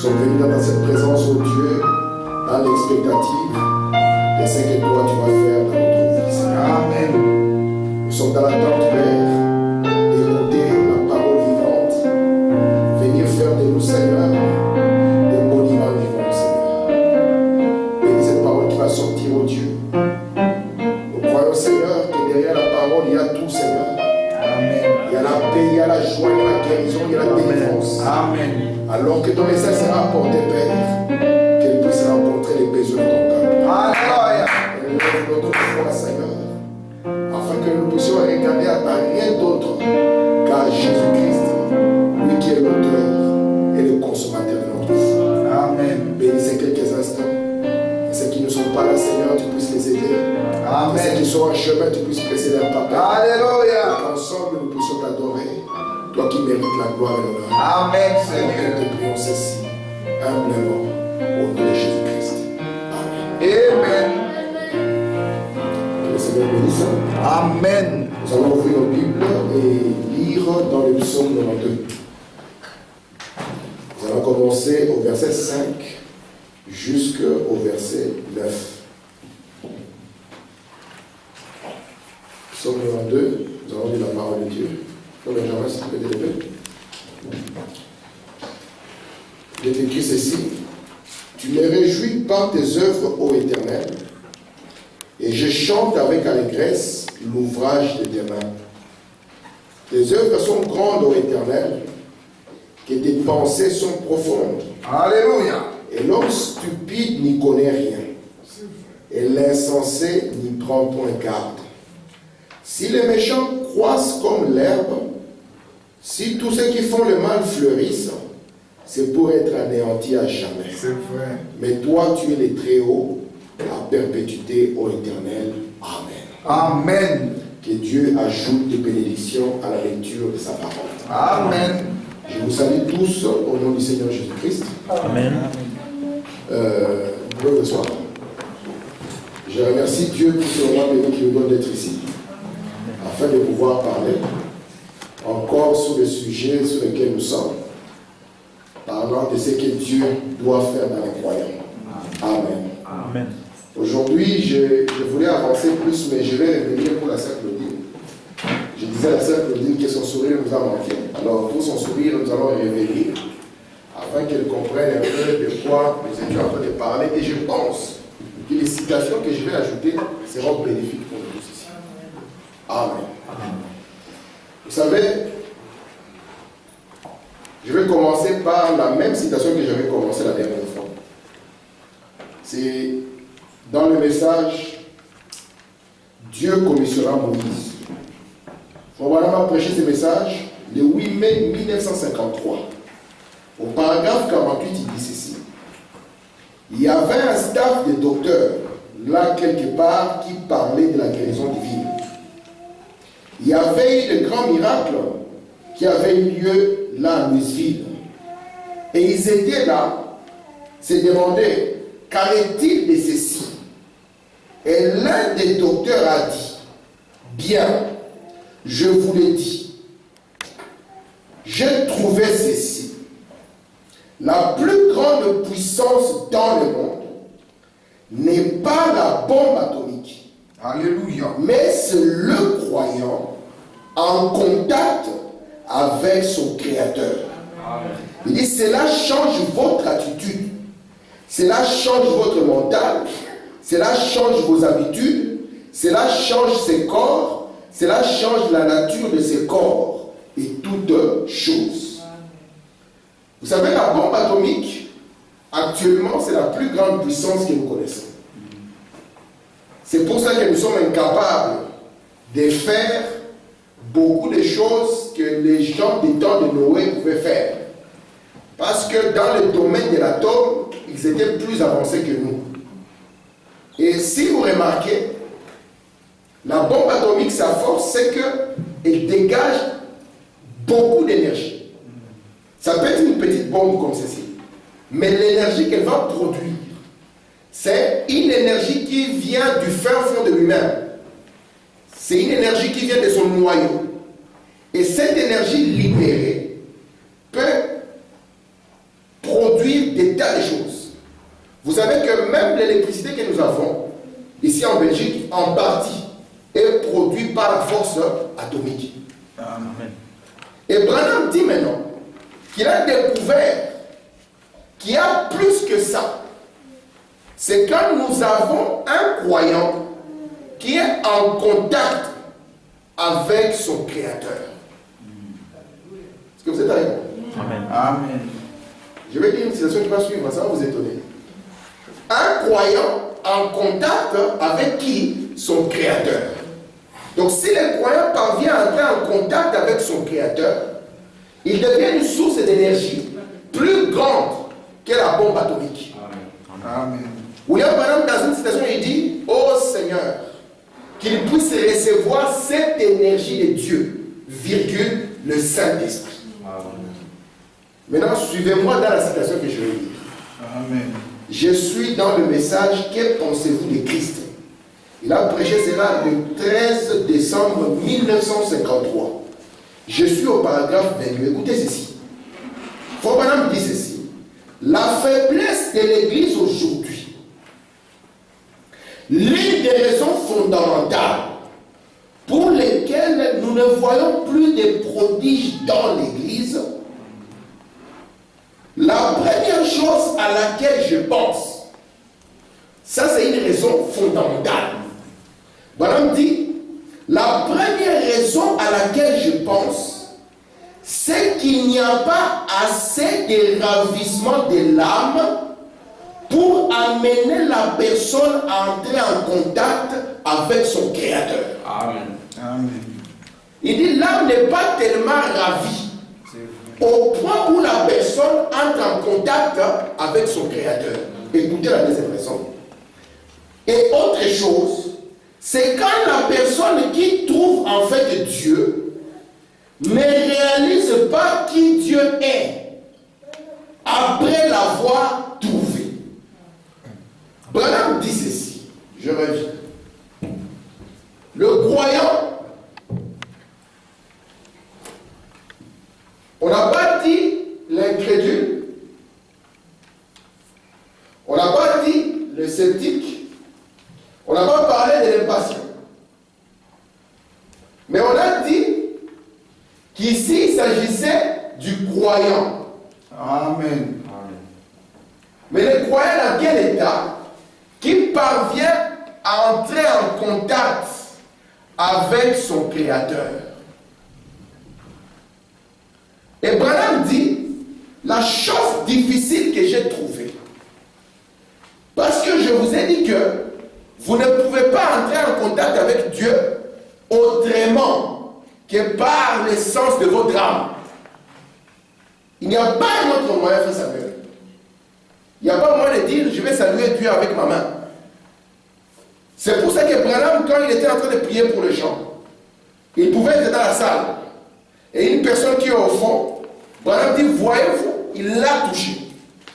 sommes venus dans cette présence, oh Dieu, dans l'expectative de ce que toi tu vas faire dans notre vie, Seigneur. Amen. Nous sommes dans l'attente, Père, d'écouter la parole vivante, venir faire de nous, Seigneur, des monuments vivants, Seigneur. Bénis cette parole qui va sortir, oh Dieu. Nous croyons, Seigneur, que derrière la parole, il y a tout, Seigneur. Amen. Il y a la paix, il y a la joie, il y a la guérison, il y a la délivrance. Amen. Alors que ton message sera apporté, Père, qu'elle puisse rencontrer les besoins de ton cœur. Alléluia. Élève notre foi, Seigneur, afin que nous puissions regarder à rien d'autre qu'à Jésus-Christ, lui qui est l'auteur et le consommateur de notre foi. Amen. Bénis ces quelques instants. Et ceux qui ne sont pas là, Seigneur, tu puisses les aider. Amen. Et ceux qui sont en chemin, tu puisses presser leur papa. Alléluia. Et qu'ensemble, nous puissions t'adorer. Toi qui mérites la gloire et l'honneur. Amen, Nous Seigneur. te prions ceci, humblement, au nom de Jésus-Christ. Amen. Amen. Que le Seigneur bénisse. Amen. Nous allons ouvrir nos Bibles et lire dans le psaume 92. Nous allons commencer au verset 5 jusqu'au verset 9. Psaume 92, nous allons lire la parole de Dieu. Comme Benjamin, s'il te plaît, lever. Il est écrit ceci: Tu me réjouis par tes œuvres, ô Éternel, et je chante avec allégresse l'ouvrage de tes mains. Tes œuvres sont grandes, ô Éternel, que tes pensées sont profondes. Alléluia. Et l'homme stupide n'y connaît rien, et l'insensé n'y prend point garde. Si les méchants croissent comme l'herbe, si tous ceux qui font le mal fleurissent, c'est pour être anéantis à jamais. C'est vrai. Mais toi, tu es le Très-Haut, à perpétuité, ô Éternel. Amen. Amen. Que Dieu ajoute des bénédictions à la lecture de sa parole. Amen. Je vous salue tous au nom du Seigneur Jésus-Christ. Amen. Vous pouvez vous asseoir. Je remercie Dieu pour ce moment béni qui nous donne d'être ici, afin de pouvoir parler encore sur le sujet sur lequel nous sommes, parlant de ce que Dieu doit faire dans les croyants. Amen. Amen. Aujourd'hui, je voulais avancer plus, mais je vais revenir pour la sœur Claudine. Je disais à la sœur Claudine que son sourire nous a manqué. Alors, pour son sourire, nous allons revenir, afin qu'elle comprenne un peu de quoi nous étions en train de parler. Et je pense que les citations que je vais ajouter seront bénéfiques pour nous tous ici. Amen. Vous savez, je vais commencer par la même citation que j'avais commencé la dernière fois. C'est dans le message Dieu commissionnera Moïse. Voilà m'a prêché ce message le 8 mai 1953. Au paragraphe 48, il dit ceci: il y avait un staff de docteurs là quelque part qui parlait de la guérison divine. Il y avait eu de grands miracles qui avaient eu lieu là à Louisville. Et ils étaient là, se demandaient, qu'en est-il de ceci? Et l'un des docteurs a dit: bien, je vous le dis, j'ai trouvé ceci. La plus grande puissance dans le monde n'est pas la bombe atomique. Alléluia. Mais c'est le croyant en contact avec son Créateur. Il dit: cela change votre attitude, cela change votre mental, cela change vos habitudes, cela change ses corps, cela change la nature de ses corps et toutes choses. Vous savez, la bombe atomique, actuellement, c'est la plus grande puissance que nous connaissons. C'est pour ça que nous sommes incapables de faire beaucoup de choses que les gens du temps de Noé pouvaient faire. Parce que dans le domaine de l'atome, ils étaient plus avancés que nous. Et si vous remarquez, la bombe atomique, sa force, c'est qu'elle dégage beaucoup d'énergie. Ça peut être une petite bombe comme ceci. Mais l'énergie qu'elle va produire, c'est une énergie qui vient du fin fond de lui-même. C'est une énergie qui vient de son noyau. Et cette énergie libérée peut produire produire des tas de choses. Vous savez que même l'électricité que nous avons, ici en Belgique, en partie, est produite par la force atomique. Amen. Et Branham dit maintenant qu'il a découvert qu'il y a plus que ça. C'est quand nous avons un croyant qui est en contact avec son Créateur. Est-ce que vous êtes avec moi? Amen. Amen. Je vais dire une citation qui va suivre, ça va vous étonner. Un croyant en contact avec qui? Son Créateur. Donc si le croyant parvient à entrer en contact avec son Créateur, il devient une source d'énergie plus grande que la bombe atomique. Amen. William Branham, dans une citation, il dit: ô Seigneur, qu'il puisse recevoir cette énergie de Dieu, virgule, le Saint-Esprit. Maintenant, suivez-moi dans la citation que je vais lire. Amen. Je suis dans le message. Que pensez-vous de Christ? Il a prêché cela le 13 décembre 1953. Je suis au paragraphe 22. Écoutez ceci. Frère Branham dit ceci: la faiblesse de l'Église aujourd'hui, l'une des raisons fondamentales pour lesquelles nous ne voyons plus de prodiges dans l'Église, la première chose à laquelle je pense, ça c'est une raison fondamentale. Branham dit, la première raison à laquelle je pense, c'est qu'il n'y a pas assez de ravissement de l'âme pour amener la personne à entrer en contact avec son Créateur. Amen. Amen. Il dit, l'âme n'est pas tellement ravie au point où la personne entre en contact avec son Créateur. Écoutez la deuxième raison. Et autre chose, c'est quand la personne qui trouve en fait Dieu ne réalise pas qui Dieu est après l'avoir trouvé. Branham dit ceci, je reviens. Le croyant, on n'a pas dit l'incrédule, on n'a pas dit le sceptique, on n'a pas parlé de l'impatient. Mais on a dit qu'ici il s'agissait du croyant. Amen. Mais le croyant dans quel état? Qui parvient à entrer en contact avec son Créateur. Et Branham dit, la chose difficile que j'ai trouvée, parce que je vous ai dit que vous ne pouvez pas entrer en contact avec Dieu autrement que par l'essence de votre âme. Il n'y a pas un autre moyen, frère Samuel. Il n'y a pas moyen de dire, je vais saluer Dieu avec ma main. C'est pour ça que Branham, quand il était en train de prier pour les gens, il pouvait être dans la salle. Et une personne qui est au fond, Branham dit, voyez-vous, il l'a touché.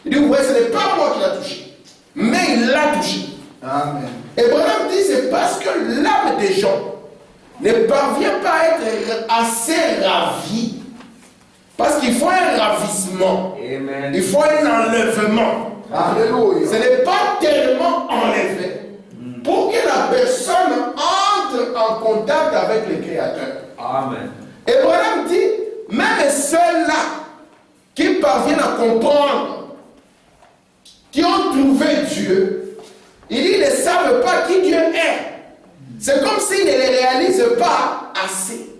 Il dit, vous voyez, ce n'est pas moi qui l'ai touché, mais il l'a touché. Amen. Et Branham dit, c'est parce que l'âme des gens ne parvient pas à être assez ravie. Parce qu'il faut un ravissement. Amen. Il faut un enlèvement. Alléluia. Ce n'est pas tellement enlevé pour que la personne entre en contact avec le Créateur. Amen. Et Branham dit, même ceux-là qui parviennent à comprendre, qui ont trouvé Dieu, il dit, ils ne savent pas qui Dieu est. C'est comme s'ils ne le réalisent pas assez.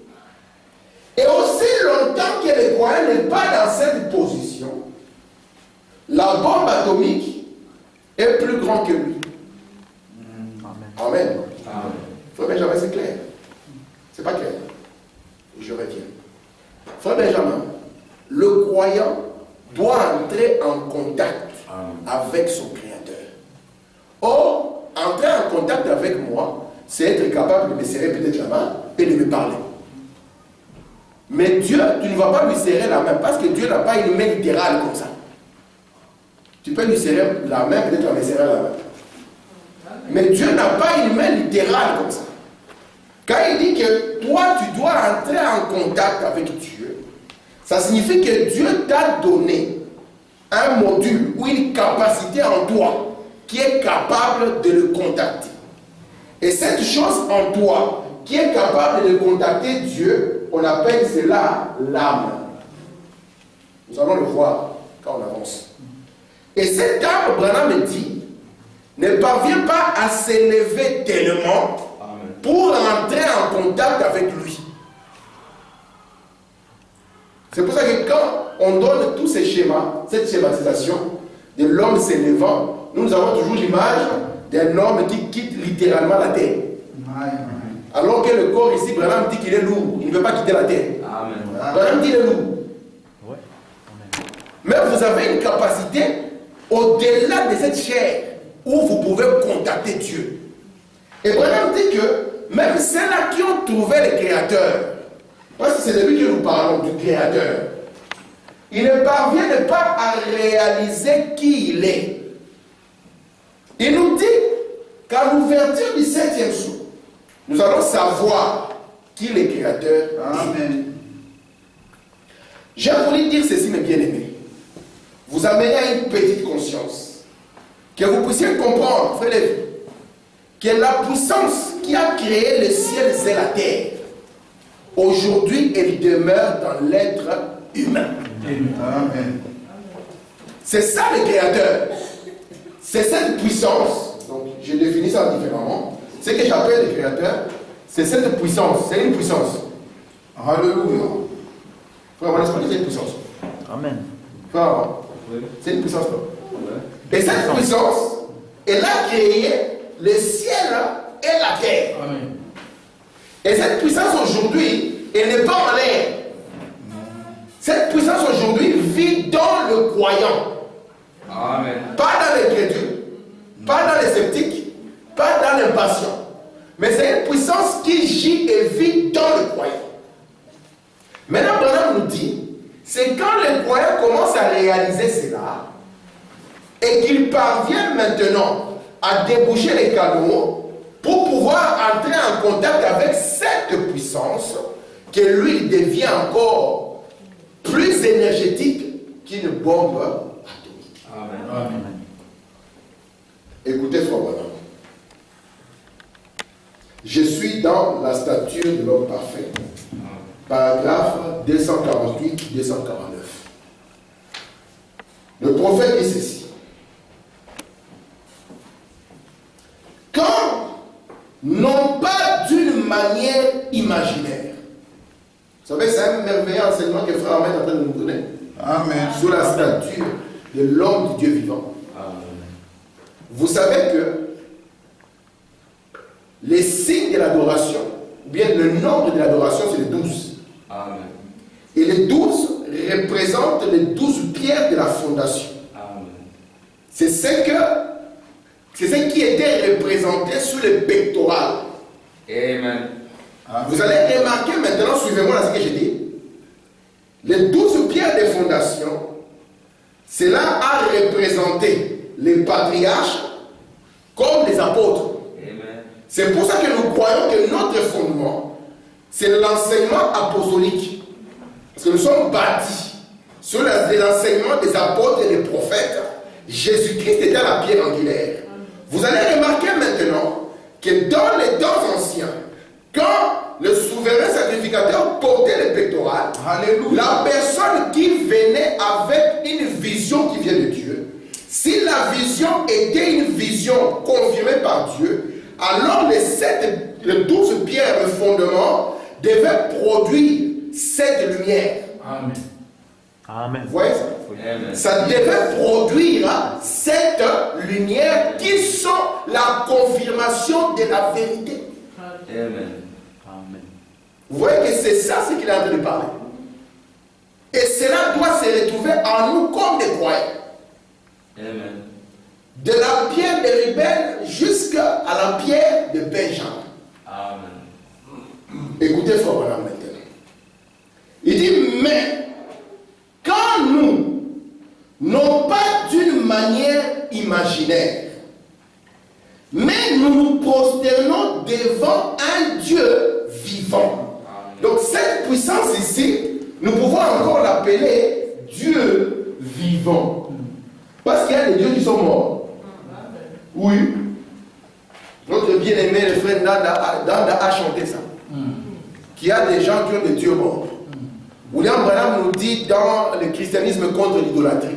Et aussi longtemps que le croyant n'est pas dans cette position, la bombe atomique est plus grande que lui. Amen. Amen. Frère Benjamin, c'est clair. C'est pas clair. Je reviens. Frère Benjamin, le croyant doit entrer en contact avec son Créateur. Or, entrer en contact avec moi, c'est être capable de me serrer peut-être la main et de me parler. Mais Dieu, tu ne vas pas lui serrer la main parce que Dieu n'a pas une main littérale comme ça. Tu peux lui serrer la main, peut-être me serrer la main. Mais Dieu n'a pas une main littérale comme ça. Quand il dit que toi, tu dois entrer en contact avec Dieu, ça signifie que Dieu t'a donné un module ou une capacité en toi qui est capable de le contacter. Et cette chose en toi qui est capable de contacter Dieu, on appelle cela l'âme. Nous allons le voir quand on avance. Et cette âme, Branham dit, ne parvient pas à s'élever tellement pour entrer en contact avec lui. C'est pour ça que quand on donne tous ces schémas, cette schématisation de l'homme s'élevant, nous avons toujours l'image d'un homme qui quitte littéralement la terre. Alors que le corps ici, Branham dit qu'il est lourd, il ne veut pas quitter la terre. Branham dit qu'il est lourd. Mais vous avez une capacité au-delà de cette chair où vous pouvez contacter Dieu. Et Branham dit que même ceux-là qui ont trouvé le Créateur, parce que c'est de lui que nous parlons, du Créateur, ils ne parviennent pas à réaliser qui il est. Il nous dit qu'à l'ouverture du 7e sceau, nous allons savoir qui le Créateur est. Amen. J'ai voulu dire ceci, mes bien-aimés. Vous amenez à une petite conscience. Que vous puissiez comprendre, frère Lévi, que la puissance qui a créé les ciels et la terre, aujourd'hui, elle demeure dans l'être humain. Amen. C'est ça le Créateur. C'est cette puissance. Donc, je définis ça différemment. Ce que j'appelle le Créateur, c'est cette puissance. C'est une puissance. Alléluia. Frère, c'est une puissance. Amen. Frère, c'est une puissance. Et cette puissance, elle a créé le ciel et la terre. Amen. Et cette puissance aujourd'hui, elle n'est pas en l'air. Cette puissance aujourd'hui vit dans le croyant. Amen. Pas dans les crédules, pas dans les sceptiques, pas dans l'impatient. Mais c'est une puissance qui gît et vit dans le croyant. Maintenant, Branham nous dit, c'est quand le croyant commence à réaliser cela et qu'il parvient maintenant à déboucher les canaux pour pouvoir entrer en contact avec cette puissance que lui il devient encore plus énergétique qu'une bombe atomique. Amen. Amen. Écoutez, frère Branham. Je suis dans la stature de l'homme parfait. Paragraphe 248-249. Le prophète dit ceci. Quand, non pas d'une manière imaginaire, vous savez, c'est un merveilleux enseignement que Frère Ahmed est en train de nous donner. Amen. Sur la stature de l'homme du Dieu vivant. Amen. Vous savez que les signes de l'adoration, ou bien le nombre de l'adoration, c'est les 12. Amen. Et les 12 représentent les 12 pierres de la fondation. Amen. C'est ce qui était représenté sur le pectoral. Amen. Vous allez remarquer maintenant, suivez-moi là ce que j'ai dit. Les 12 pierres de fondation, cela a représenté les patriarches comme les apôtres. Amen. C'est pour ça que nous croyons que notre fondement, c'est l'enseignement apostolique. Parce que nous sommes bâtis sur l'enseignement des apôtres et des prophètes. Jésus-Christ était la pierre angulaire. Vous allez remarquer maintenant que dans les temps anciens, quand le souverain sacrificateur portait le pectoral, la personne qui venait avec une vision qui vient de Dieu, si la vision était une vision confirmée par Dieu, alors les 12 pierres de fondement devaient produire cette lumière. Amen. Amen. Vous voyez ça? Amen. Ça devait produire cette lumière qui sont la confirmation de la vérité. Amen. Amen. Vous voyez que c'est ça ce qu'il est en train de parler. Et cela doit se retrouver en nous comme des croyants. Amen. De la pierre de Ruben jusqu'à la pierre de Benjamin. Amen. Écoutez, frère Branham maintenant. Il dit, mais quand nous, non pas d'une manière imaginaire, mais nous nous prosternons devant un Dieu vivant. Donc cette puissance ici, nous pouvons encore l'appeler Dieu vivants. Parce qu'il y a des dieux qui sont morts. Oui. Notre bien-aimé, le frère Danda a chanté ça. Qu'il y a des gens qui ont des dieux morts. William Branham nous dit dans le christianisme contre l'idolâtrie,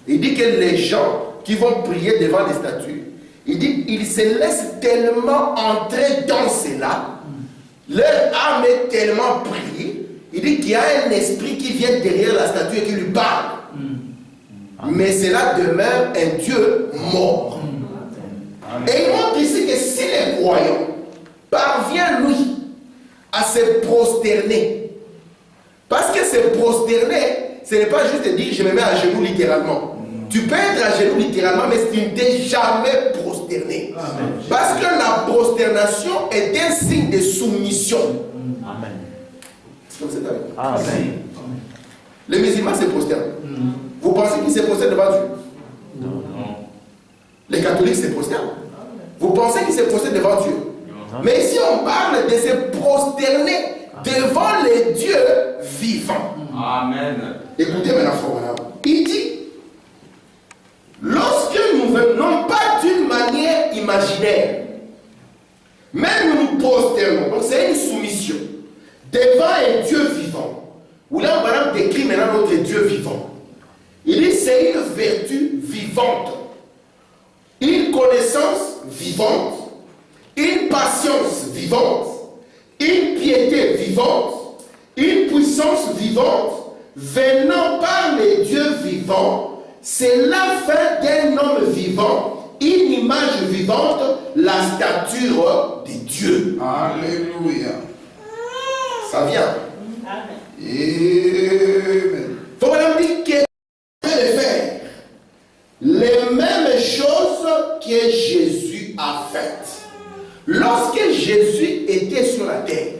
il dit que les gens qui vont prier devant les statues, il dit qu'ils se laissent tellement entrer dans cela, leur âme est tellement prise, il dit qu'il y a un esprit qui vient derrière la statue et qui lui parle. Mais cela demeure un Dieu mort. Et il montre ici que si les croyants parviennent, lui, à se prosterner, parce que se prosterner, ce n'est pas juste dire je me mets à genoux littéralement. Tu peux être à genoux littéralement, mais tu ne t'es jamais prosterné. Parce que la prosternation est un signe de soumission. Amen. C'est comme ça. Amen. Les musulmans se prosternent. Vous pensez qu'ils se prosternent devant Dieu? Non. Les catholiques se prosternent. Vous pensez qu'ils se prosternent devant Dieu? Non. Mais ici on parle de se prosterner devant les dieux vivants. Amen. Écoutez maintenant, il dit, lorsque nous venons pas d'une manière imaginaire, mais nous nous prosternons, donc c'est une soumission, devant un Dieu vivant. William Branham décrit maintenant notre Dieu vivant. Il dit c'est une vertu vivante, une connaissance vivante, une patience vivante, une piété vivante, une puissance vivante, venant par les dieux vivants, c'est la fin d'un homme vivant, une image vivante, la stature des dieux. Alléluia. Ça vient. Amen. Faut vraiment dire qu'il peut faire les mêmes choses que Jésus a faites. Lorsque Jésus était sur la terre,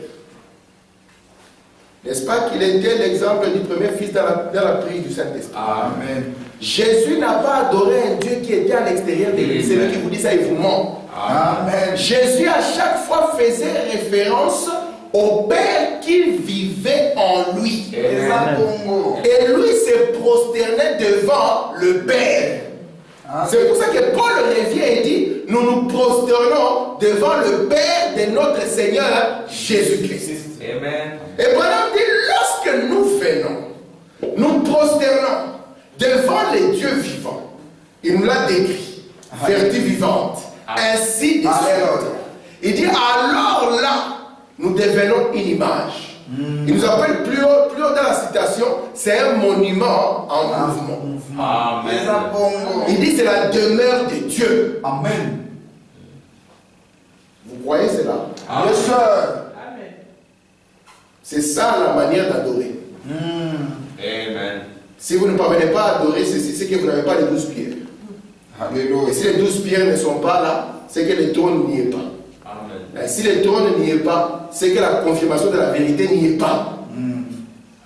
n'est-ce pas qu'il était l'exemple du premier fils dans la prise du Saint-Esprit? Amen. Jésus n'a pas adoré un Dieu qui était à l'extérieur de lui. C'est lui qui vous dit ça, il vous ment. Amen. Jésus à chaque fois faisait référence au Père qui vivait en lui. Et lui se prosternait devant le Père. C'est pour ça que Paul revient et dit, nous nous prosternons devant le Père de notre Seigneur Jésus-Christ. Amen. Et Branham dit, lorsque nous venons, nous prosternons devant les dieux vivants. Il nous l'a décrit, vertu vivante, ainsi de suite. Il dit, alors là, nous devenons une image. Il nous appelle plus haut dans la citation, c'est un monument en mouvement. Amen. Il dit, c'est la demeure de Dieu. Amen. Vous voyez cela? Amen. Mes soeurs, c'est ça la manière d'adorer. Amen. Si vous ne parvenez pas à adorer ceci, c'est que vous n'avez pas les 12 pierres. Alléluia. Et si les 12 pierres ne sont pas là, c'est que le trône n'y est pas. Amen. Et si le trône n'y est pas, c'est que la confirmation de la vérité n'y est pas. Amen.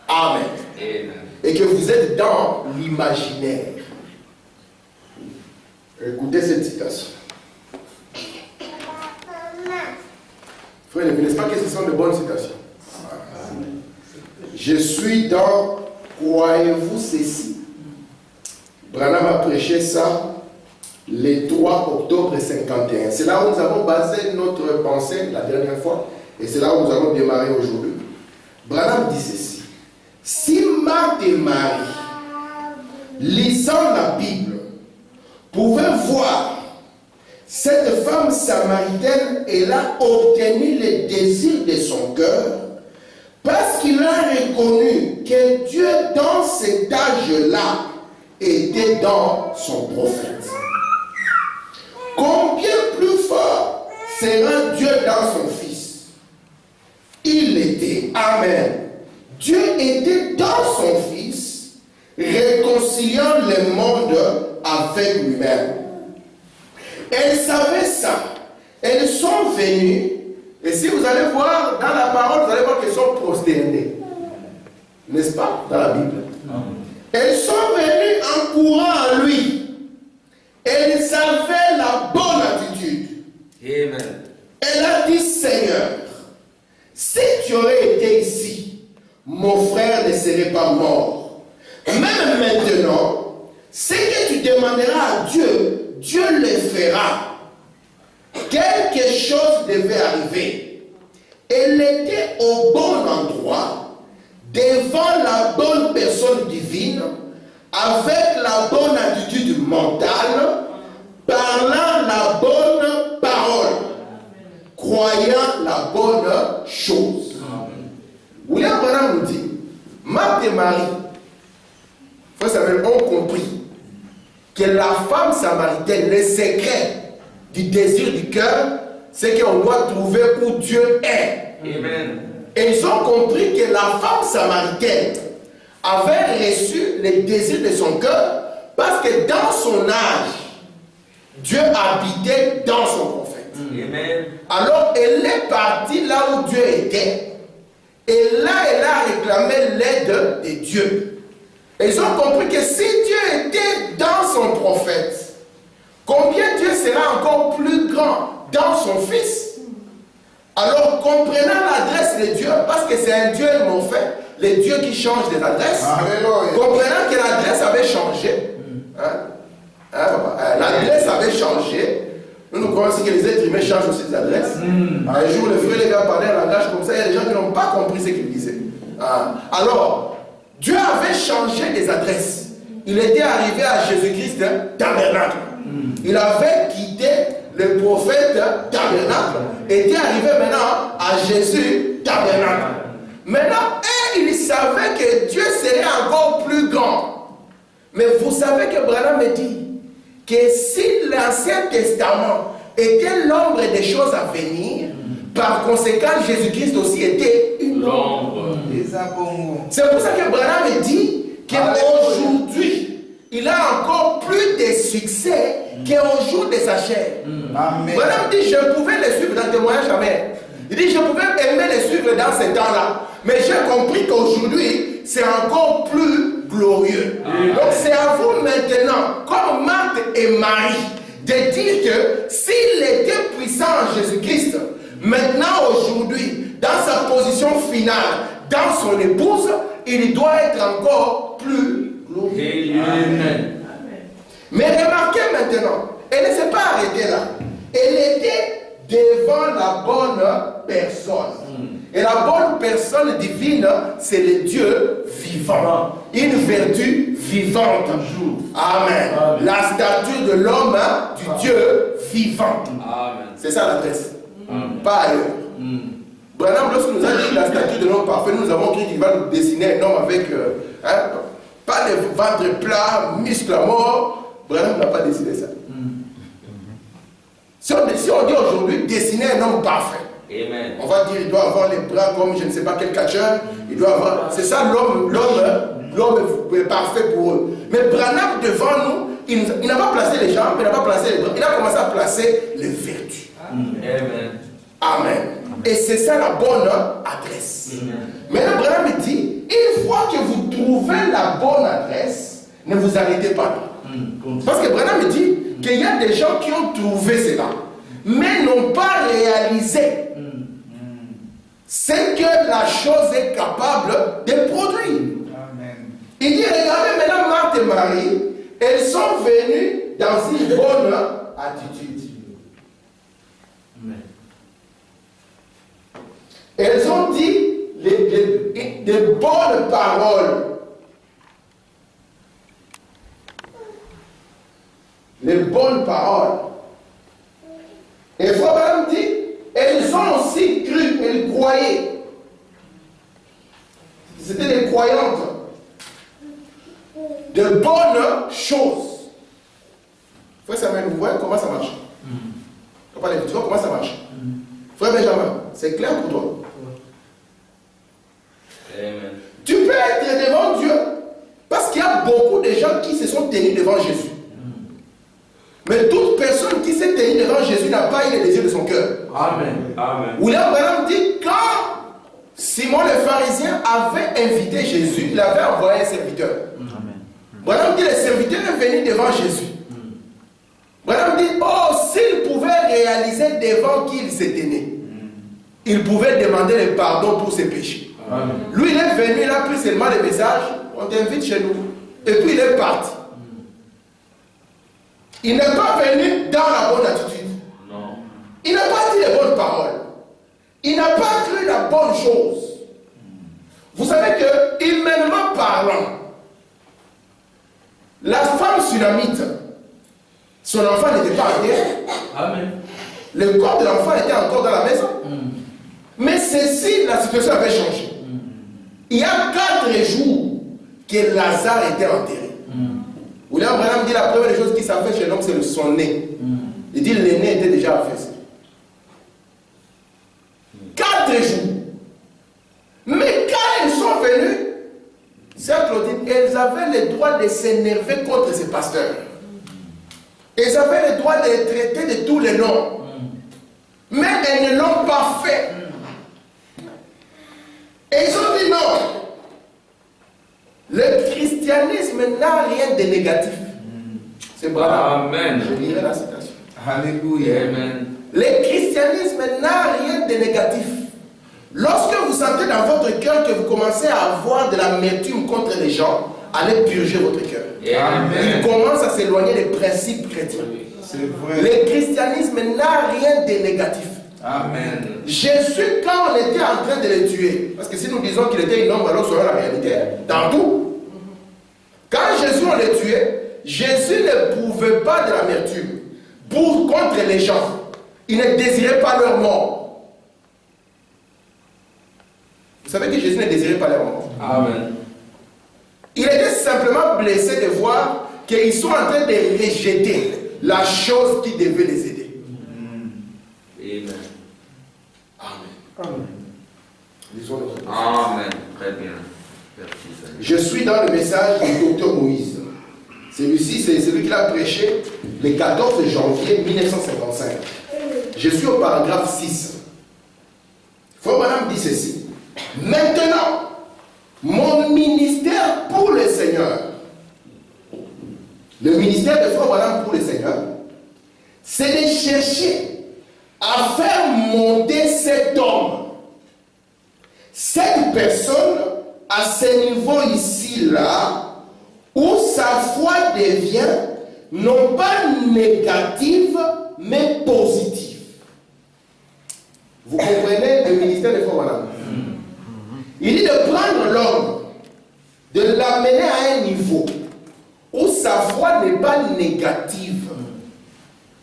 Amen. Et que vous êtes dans l'imaginaire. Écoutez cette citation. Frère, n'est-ce pas que ce sont de bonnes citations? Je suis dans, croyez-vous ceci? Branham a prêché ça le 3 octobre 51. C'est là où nous avons basé notre pensée la dernière fois. Et c'est là où nous allons démarrer aujourd'hui. Branham dit ceci. Si Marthe et Marie, lisant la Bible, pouvaient voir cette femme samaritaine, elle a obtenu le désir de son cœur parce qu'il a reconnu que Dieu dans cet âge-là était dans son prophète. Combien plus fort sera Dieu dans son Fils? Il était, Amen. Dieu était dans son Fils, réconciliant le monde avec lui-même. Elles savaient ça. Elles sont venues, et si vous allez voir dans la parole, vous allez voir qu'elles sont prosternées. N'est-ce pas? Dans la Bible. Elles sont venues en courant à lui. Elles avaient la bonne attitude. Amen. Elle a dit, Seigneur, si tu aurais été ici, mon frère ne serait pas mort. Même maintenant, Ce que tu demanderas à Dieu, Dieu le fera. Quelque chose devait arriver. Elle était au bon endroit, devant la bonne personne divine, avec la bonne attitude mentale, parlant la bonne parole, croyant la bonne chose. William Branham nous dit, Marthe et Marie, frère Samuel, ont compris que la femme samaritaine, le secret du désir du cœur, c'est qu'on doit trouver où Dieu est. Amen. Et ils ont compris que la femme samaritaine avait reçu les désirs de son cœur parce que dans son âge, Dieu habitait dans son prophète. Amen. Alors elle est partie là où Dieu était. Et là, elle a réclamé l'aide de Dieu. Et ils ont compris que si Dieu était dans son prophète, combien Dieu sera encore plus grand dans son Fils. Alors, comprenant l'adresse de Dieu, parce que c'est un Dieu fait, les dieux qui changent des adresses, Alléluia. comprenant que l'adresse avait changé, l'adresse avait changé, nous croyons que les êtres humains changent aussi des adresses. Un jour, le frère les gars parlaient un langage comme ça, il y a des gens qui n'ont pas compris ce qu'il disait. Alors, Dieu avait changé des adresses. Il était arrivé à Jésus-Christ tabernacle. Il avait quitté le prophète tabernacle, était arrivé maintenant à Jésus tabernacle. Maintenant, il savait que Dieu serait encore plus grand. Mais vous savez que Branham me dit que si l'Ancien Testament était l'ombre des choses à venir, par conséquent, Jésus-Christ aussi était une ombre. C'est pour ça que Branham me dit qu'aujourd'hui, il a encore plus de succès qu'au jour de sa chair. Branham dit, je pouvais les suivre dans le témoignage jamais. Il dit, je pouvais aimer les suivre dans ces temps-là. Mais j'ai compris qu'aujourd'hui, c'est encore plus glorieux. Donc c'est à vous maintenant, comme Marthe et Marie, de dire que s'il était puissant en Jésus-Christ, maintenant, aujourd'hui, dans sa position finale, dans son épouse, il doit être encore plus glorieux. Amen. Mais remarquez maintenant, elle ne s'est pas arrêtée là. Elle était devant la bonne personne. Et la bonne personne divine, c'est le Dieu vivant. Une vertu vivante. Amen. La statue de l'homme, du Dieu vivant. C'est ça l'adresse. Pas ailleurs. Branham, lorsque nous a dit la statue de l'homme parfait, nous avons cru qu'il va nous dessiner un homme avec pas de ventre plat, muscles à mort. Branham n'a pas dessiné ça. Si on dit aujourd'hui dessiner un homme parfait, Amen. on va dire il doit avoir les bras comme je ne sais pas quel catcheur, il doit avoir. C'est ça l'homme parfait pour eux. Mais Branham devant nous, il n'a pas placé les jambes, il n'a pas placé les bras, il a commencé à placer les vertus. Amen. Amen. Et c'est ça la bonne adresse. Maintenant, Branham dit, une fois que vous trouvez la bonne adresse, ne vous arrêtez pas là. Parce que Branham dit qu'il y a des gens qui ont trouvé cela, mais n'ont pas réalisé ce que la chose est capable de produire. Il dit, regardez maintenant Marthe et Marie, elles sont venues dans une bonne attitude. Elles ont dit des bonnes paroles. Les bonnes paroles. Et Frère dit, elles ont aussi cru, elles croyaient. C'était des croyantes. De bonnes choses. Frère Samuel, vous voyez comment ça marche? Tu vois comment ça marche? Frère Benjamin, c'est clair pour toi? Amen. Tu peux être devant Dieu parce qu'il y a beaucoup de gens qui se sont tenus devant Jésus. Mais toute personne qui s'est tenue devant Jésus n'a pas eu le désir de son cœur. Amen. Amen. William Branham dit quand Simon le pharisien avait invité Jésus, il avait envoyé un serviteur. Branham dit le serviteur est venu devant Jésus. Branham dit oh, s'il pouvait réaliser devant qui il s'était né, il pouvait demander le pardon pour ses péchés. Amen. Lui, il est venu, il a pris seulement le message, on t'invite chez nous. Et puis il est parti. Il n'est pas venu dans la bonne attitude. Non. Il n'a pas dit les bonnes paroles. Il n'a pas cru la bonne chose. Vous savez que, humainement parlant, la femme sunamite, son enfant n'était pas enterré. Amen. Le corps de l'enfant était encore dans la maison. Mais ceci, la situation avait changé. Il y a 4 jours que Lazare était enterré. William Branham dit la première chose qui s'affaisse chez l'homme, c'est son nez. Il dit le nez était déjà affaissé. 4 jours. Mais quand ils sont venus, sœur Claudine, elles avaient le droit de s'énerver contre ces pasteurs. Elles avaient le droit de les traiter de tous les noms. Mais elles ne l'ont pas fait. Et ils ont dit non. Le christianisme n'a rien de négatif. C'est Branham. Amen. Je lirai la citation. Hallelujah. Amen. Le christianisme n'a rien de négatif. Lorsque vous sentez dans votre cœur que vous commencez à avoir de l'amertume contre les gens, allez purger votre cœur. Amen. Il commence à s'éloigner des principes chrétiens. C'est vrai. Le christianisme n'a rien de négatif. Amen. Jésus, quand on était en train de le tuer, parce que si nous disons qu'il était un homme, alors selon la réalité, dans tout. Quand Jésus, on le tuait, Jésus ne pouvait pas de l'amertume contre les gens. Il ne désirait pas leur mort. Vous savez que Jésus ne désirait pas leur mort. Amen. Il était simplement blessé de voir qu'ils sont en train de rejeter la chose qui devait les aider. Amen. Amen. Lisons notre texte. Amen. Très bien. Merci, Seigneur. Je suis dans le message du docteur Moïse. Celui-ci, c'est celui qui l'a prêché le 14 janvier 1955. Je suis au paragraphe 6. Frère Branham dit ceci. Maintenant, mon ministère pour le Seigneur, le ministère de Frère Branham pour le Seigneur, c'est de chercher à faire monter cet homme, cette personne, à ce niveau ici-là, où sa foi devient non pas négative, mais positive. Vous comprenez le ministère de Frère Branham? Il dit de prendre l'homme, de l'amener à un niveau où sa foi n'est pas négative,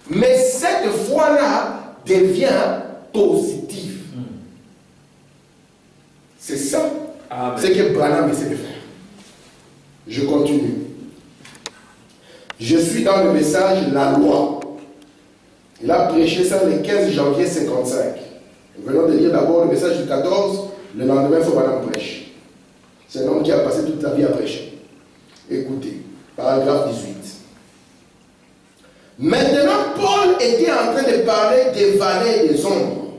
mais cette foi-là devient positive. C'est ça ce que Branham essaie de faire. Je continue. Je suis dans le message La Loi. Il a prêché ça le 15 janvier 55. Nous venons de lire d'abord le message du 14. Le lendemain, Frère Branham prêche. C'est un homme qui a passé toute sa vie à prêcher. Écoutez, paragraphe 18. Maintenant, Paul était en train de parler des vallées et des ombres,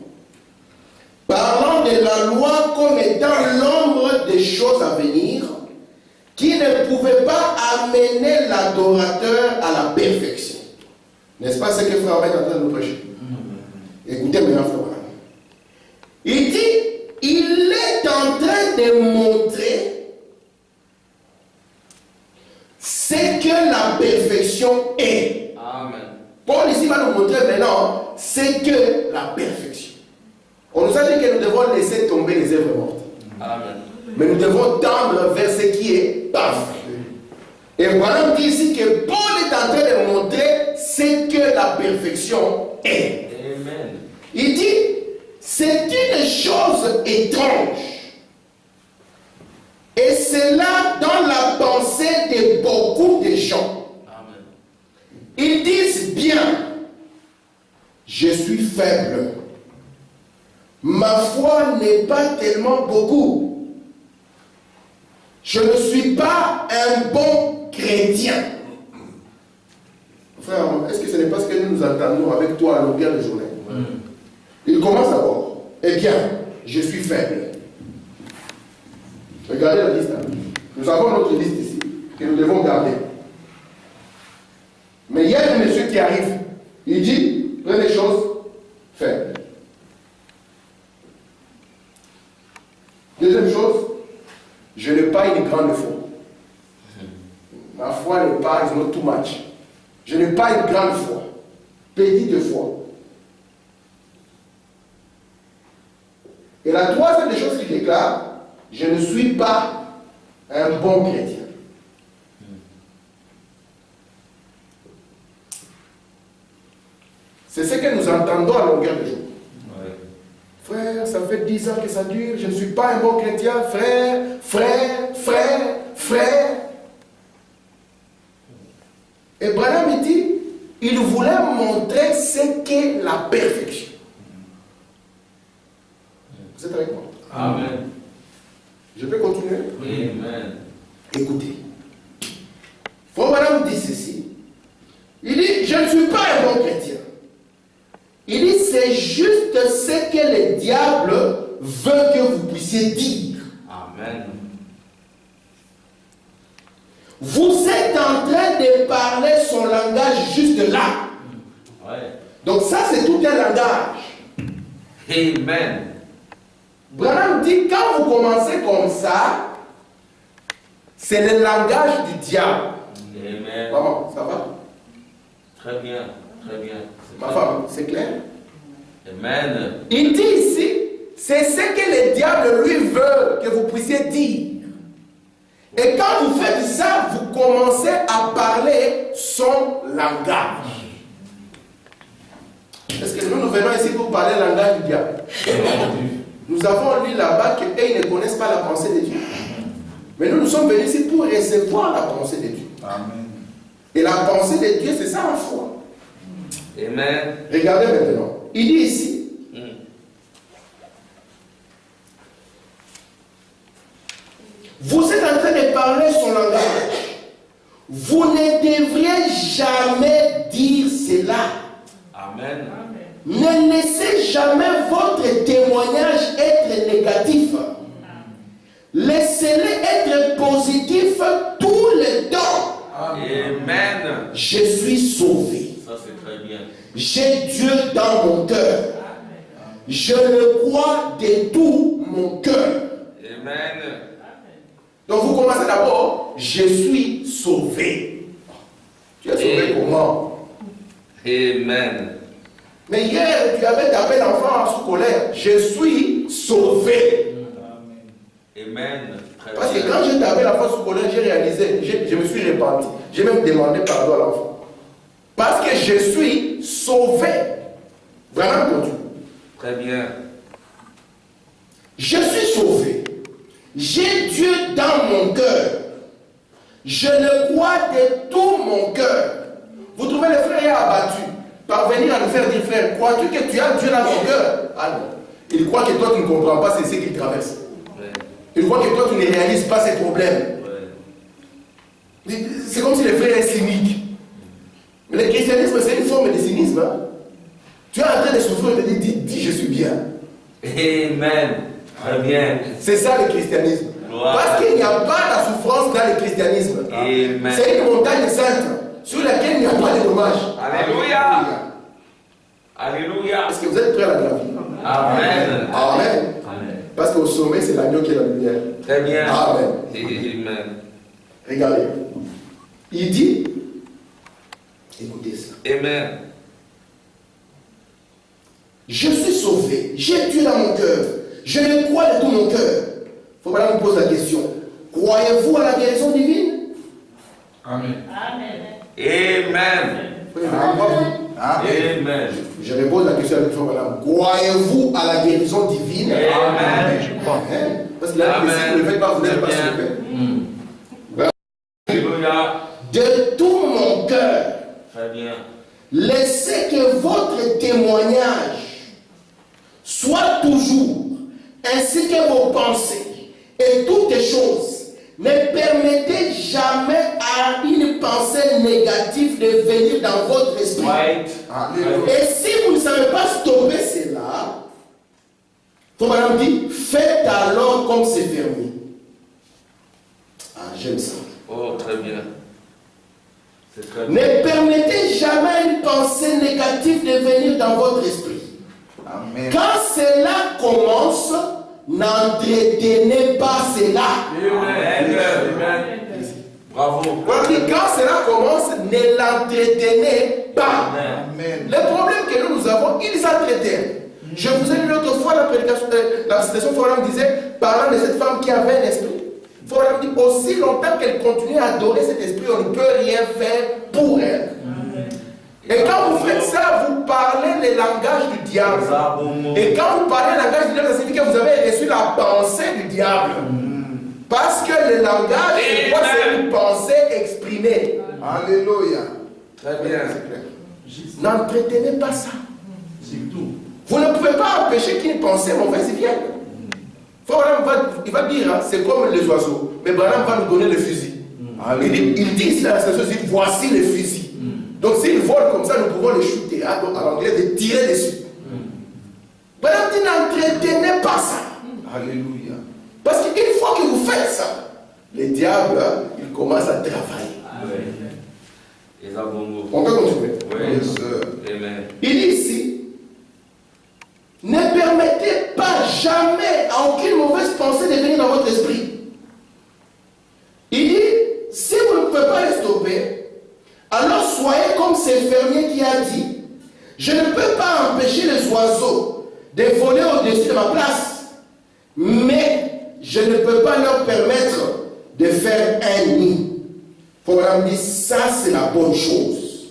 parlant de la loi comme étant l'ombre des choses à venir, qui ne pouvait pas amener l'adorateur à la perfection. N'est-ce pas ce que Frère Abed est en train de nous prêcher? Écoutez maintenant, Frère Branham. Il dit, il est en train de montrer ce que la perfection est. Amen. Paul ici va nous montrer maintenant ce que la perfection. On nous a dit que nous devons laisser tomber les œuvres mortes. Amen. Mais nous devons tendre vers ce qui est parfait. Et Branham dit ici que Paul est en train de montrer ce que la perfection est. Amen. Il dit, c'est une chose étrange. Et c'est là dans la pensée de beaucoup de gens. Amen. Ils disent bien, je suis faible. Ma foi n'est pas tellement beaucoup. Je ne suis pas un bon chrétien. Frère, est-ce que ce n'est pas ce que nous entendons avec toi à longueur de journée? Il commence d'abord. Eh bien, je suis faible. Regardez la liste. Nous avons notre liste ici que nous devons garder. Mais il y a un monsieur qui arrive. Il dit, première chose, faible. Deuxième chose, je n'ai pas une grande foi. Ma foi n'est pas, is not too much. Je n'ai pas une grande foi. Petite foi. Et la troisième des choses qu'il déclare, je ne suis pas un bon chrétien. C'est ce que nous entendons à longueur de jour. Ouais. Frère, ça fait 10 ans que ça dure, je ne suis pas un bon chrétien. Frère, frère, frère, frère. Et Branham dit, il voulait montrer ce qu'est la perfection. Vous êtes avec moi? Amen. Je peux continuer? Amen. Écoutez. Frère Branham dit ceci. Il dit, je ne suis pas un bon chrétien. Il dit, c'est juste ce que le diable veut que vous puissiez dire. Amen. Vous êtes en train de parler son langage juste là. Ouais. Donc ça, c'est tout un langage. Amen. Branham dit, quand vous commencez comme ça, c'est le langage du diable. Amen. Maman, ça va? Très bien. Très bien. Ma femme, c'est clair? Amen. Il dit ici, c'est ce que le diable lui veut que vous puissiez dire. Et quand vous faites ça, vous commencez à parler son langage. Est-ce que nous venons ici pour parler le langage du diable? Nous avons lu là-bas qu'ils ne connaissent pas la pensée de Dieu. Mais nous sommes venus ici pour recevoir la pensée de Dieu. Amen. Et la pensée de Dieu, c'est ça la foi. Amen. Regardez maintenant. Il dit ici, vous êtes en train de parler son langage. Vous ne devriez jamais dire cela. Amen. Ne laissez jamais votre témoignage être négatif. Laissez-le être positif tout le temps. Amen. Je suis sauvé. Ça, c'est très bien. J'ai Dieu dans mon cœur. Je le crois de tout mon cœur. Amen. Donc vous commencez d'abord, je suis sauvé. Tu es sauvé comment? Amen. Mais hier, tu avais tapé l'enfant sous colère. Je suis sauvé. Amen. Très Parce que bien. quand j'ai tapé l'enfant sous colère, j'ai réalisé, je me suis repenti. J'ai même demandé pardon à l'enfant. Parce que je suis sauvé. Vraiment continue. Très bien. Je suis sauvé. J'ai Dieu dans mon cœur. Je le crois de tout mon cœur. Vous trouvez le frère abattu. Parvenir à nous faire dire, frère, crois-tu que tu as Dieu dans ton cœur? Ah non. Il croit que toi tu ne comprends pas ce qu'il traverse. Ouais. Il croit que toi tu ne réalises pas ses problèmes. Ouais. C'est comme si le frère est cynique. Mais le christianisme, c'est une forme de cynisme. Hein? Tu es en train de souffrir et de dire, dis, je suis bien. Amen. Très bien. C'est ça le christianisme. Gloire. Parce qu'il n'y a pas la souffrance dans le christianisme. Amen. C'est une montagne sainte sur laquelle il n'y a pas de dommages. Alléluia. Alléluia. Est-ce que vous êtes prêts à la gravir? Amen. Amen. Amen. Parce qu'au sommet, c'est l'agneau qui est la lumière. Très bien. Amen. Amen. Regardez. Il dit, écoutez ça. Amen. Je suis sauvé. J'ai Dieu dans mon cœur. Je le crois de tout mon cœur. Il faut maintenant me poser la question. Croyez-vous à la guérison divine? Amen. Amen. Amen. Je repose la question avec vous, madame. Croyez-vous à la guérison divine? Amen. Je crois. Hein? Parce que là, si vous ne le faites pas, vous n'êtes pas sauvé. Alléluia. De tout mon cœur, Très bien. laissez que votre témoignage soit toujours, ainsi que vos pensées et toutes choses. Ne permettez jamais à une pensée négative de venir dans votre esprit. Right. Et si vous ne savez pas stopper cela, comme madame dit, faites alors comme c'est permis. Ah, j'aime ça. Oh, très bien. C'est très bien. Ne permettez jamais à une pensée négative de venir dans votre esprit. Amen. Quand cela commence, n'entretenez pas cela. Amen. Bravo. Voilà, quand cela commence, ne l'entretenez pas. Amen. Les problèmes que nous avons, ils s'entretiennent. Je vous ai dit l'autre fois la prédication, la citation, Forum disait, parlant de cette femme qui avait un esprit. Forum dit, aussi longtemps qu'elle continue à adorer cet esprit, on ne peut rien faire pour elle. Et quand vous faites ça, vous parlez le langage du diable. Et quand vous parlez le langage du diable, ça signifie que vous avez reçu la pensée du diable. Parce que le langage, c'est quoi? C'est une pensée exprimée. Alléluia. Très bien. N'entretenez pas ça. Vous ne pouvez pas empêcher qu'une pensée mauvaise vienne. Il va dire, hein, c'est comme les oiseaux. Mais Branham va nous donner le fusil. Il dit ici dans la station, voici le fusil. Donc s'ils volent comme ça, nous pouvons les shooter. Hein, donc, en anglais, de tirer dessus. Branham dit, n'entretenez pas ça. Alléluia. Parce qu'une fois que vous faites ça, le diable, il commence à travailler. On peut continuer. Amen. Il dit ici, ne permettez pas jamais à aucune mauvaise pensée de venir dans votre esprit. Il dit, si vous ne pouvez pas les stopper, alors soyez comme ce fermier qui a dit, je ne peux pas empêcher les oiseaux de voler au-dessus de ma place, mais je ne peux pas leur permettre de faire un nid. Il faut me dire, ça c'est la bonne chose.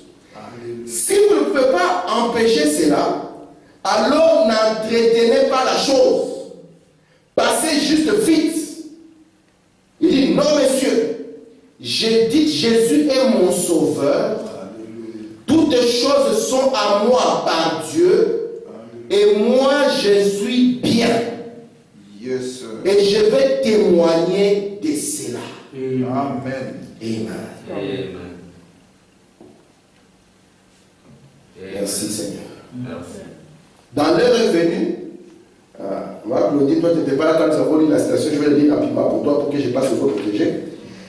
Si vous ne pouvez pas empêcher cela, alors n'entretenez pas la chose. Passez juste vite. Il dit, non monsieur, j'ai dit Jésus est mon sauveur. Toutes choses sont à moi par Dieu. Et moi je suis bien. Yes, sir. Et je vais témoigner de cela. Amen. Amen. Amen. Merci Seigneur. Merci. Dans l'heure est venue, on va applaudir, toi tu n'étais pas là quand nous avons lu la citation, je vais le lire rapidement pour toi pour que je passe au vote protégé.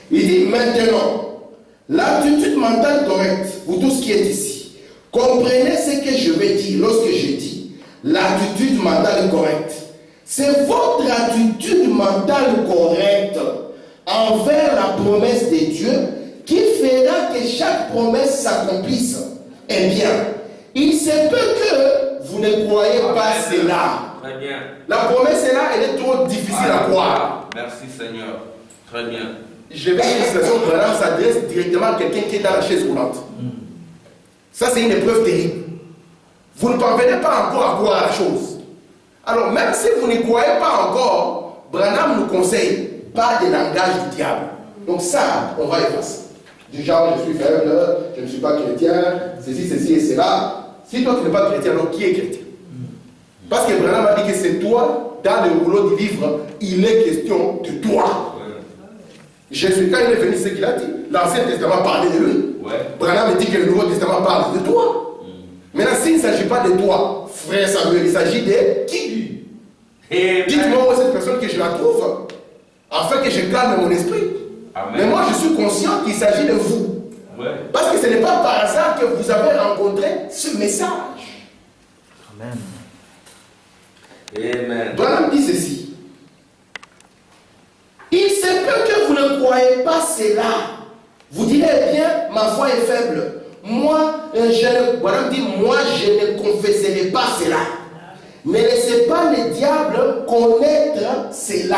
Il dit maintenant, l'attitude mentale correcte, vous tous qui êtes ici, comprenez ce que je vais dire lorsque je dis l'attitude mentale correcte. C'est votre attitude mentale correcte envers la promesse de Dieu qui fera que chaque promesse s'accomplisse. Eh bien, il se peut que vous ne croyez pas cela. Très bien. La promesse est là, elle est trop difficile à croire. Merci Seigneur. Très bien. Je vais dire une citation de Branham s'adresse directement à quelqu'un qui est dans la chaise roulante. Ça, c'est une épreuve terrible. Vous ne parvenez pas encore à croire à la chose. Alors, même si vous ne croyez pas encore, Branham nous conseille pas de langage du diable. Donc ça, on va effacer. Du genre, je suis faible, je ne suis pas chrétien, ceci et cela. Si toi tu n'es pas chrétien, alors qui est chrétien? Parce que Branham a dit que c'est toi, dans le rouleau du livre, il est question de toi. Jésus, quand il est venu, c'est ce qu'il a dit. L'Ancien Testament parlait de lui. Branham dit que le Nouveau Testament parle de toi. Maintenant, s'il ne s'agit pas de toi, frère Samuel, il s'agit de qui? Dites-moi où est cette personne que je la trouve, afin que je calme mon esprit. Amen. Mais moi, je suis conscient qu'il s'agit de vous. Parce que ce n'est pas par hasard que vous avez rencontré ce message. Amen. Amen. Branham dit ceci. Il se peut que vous ne croyez pas cela. Vous direz bien, ma foi est faible. Moi, Branham dit, moi, je ne confesserai pas cela. Ne laissez pas le diable connaître cela.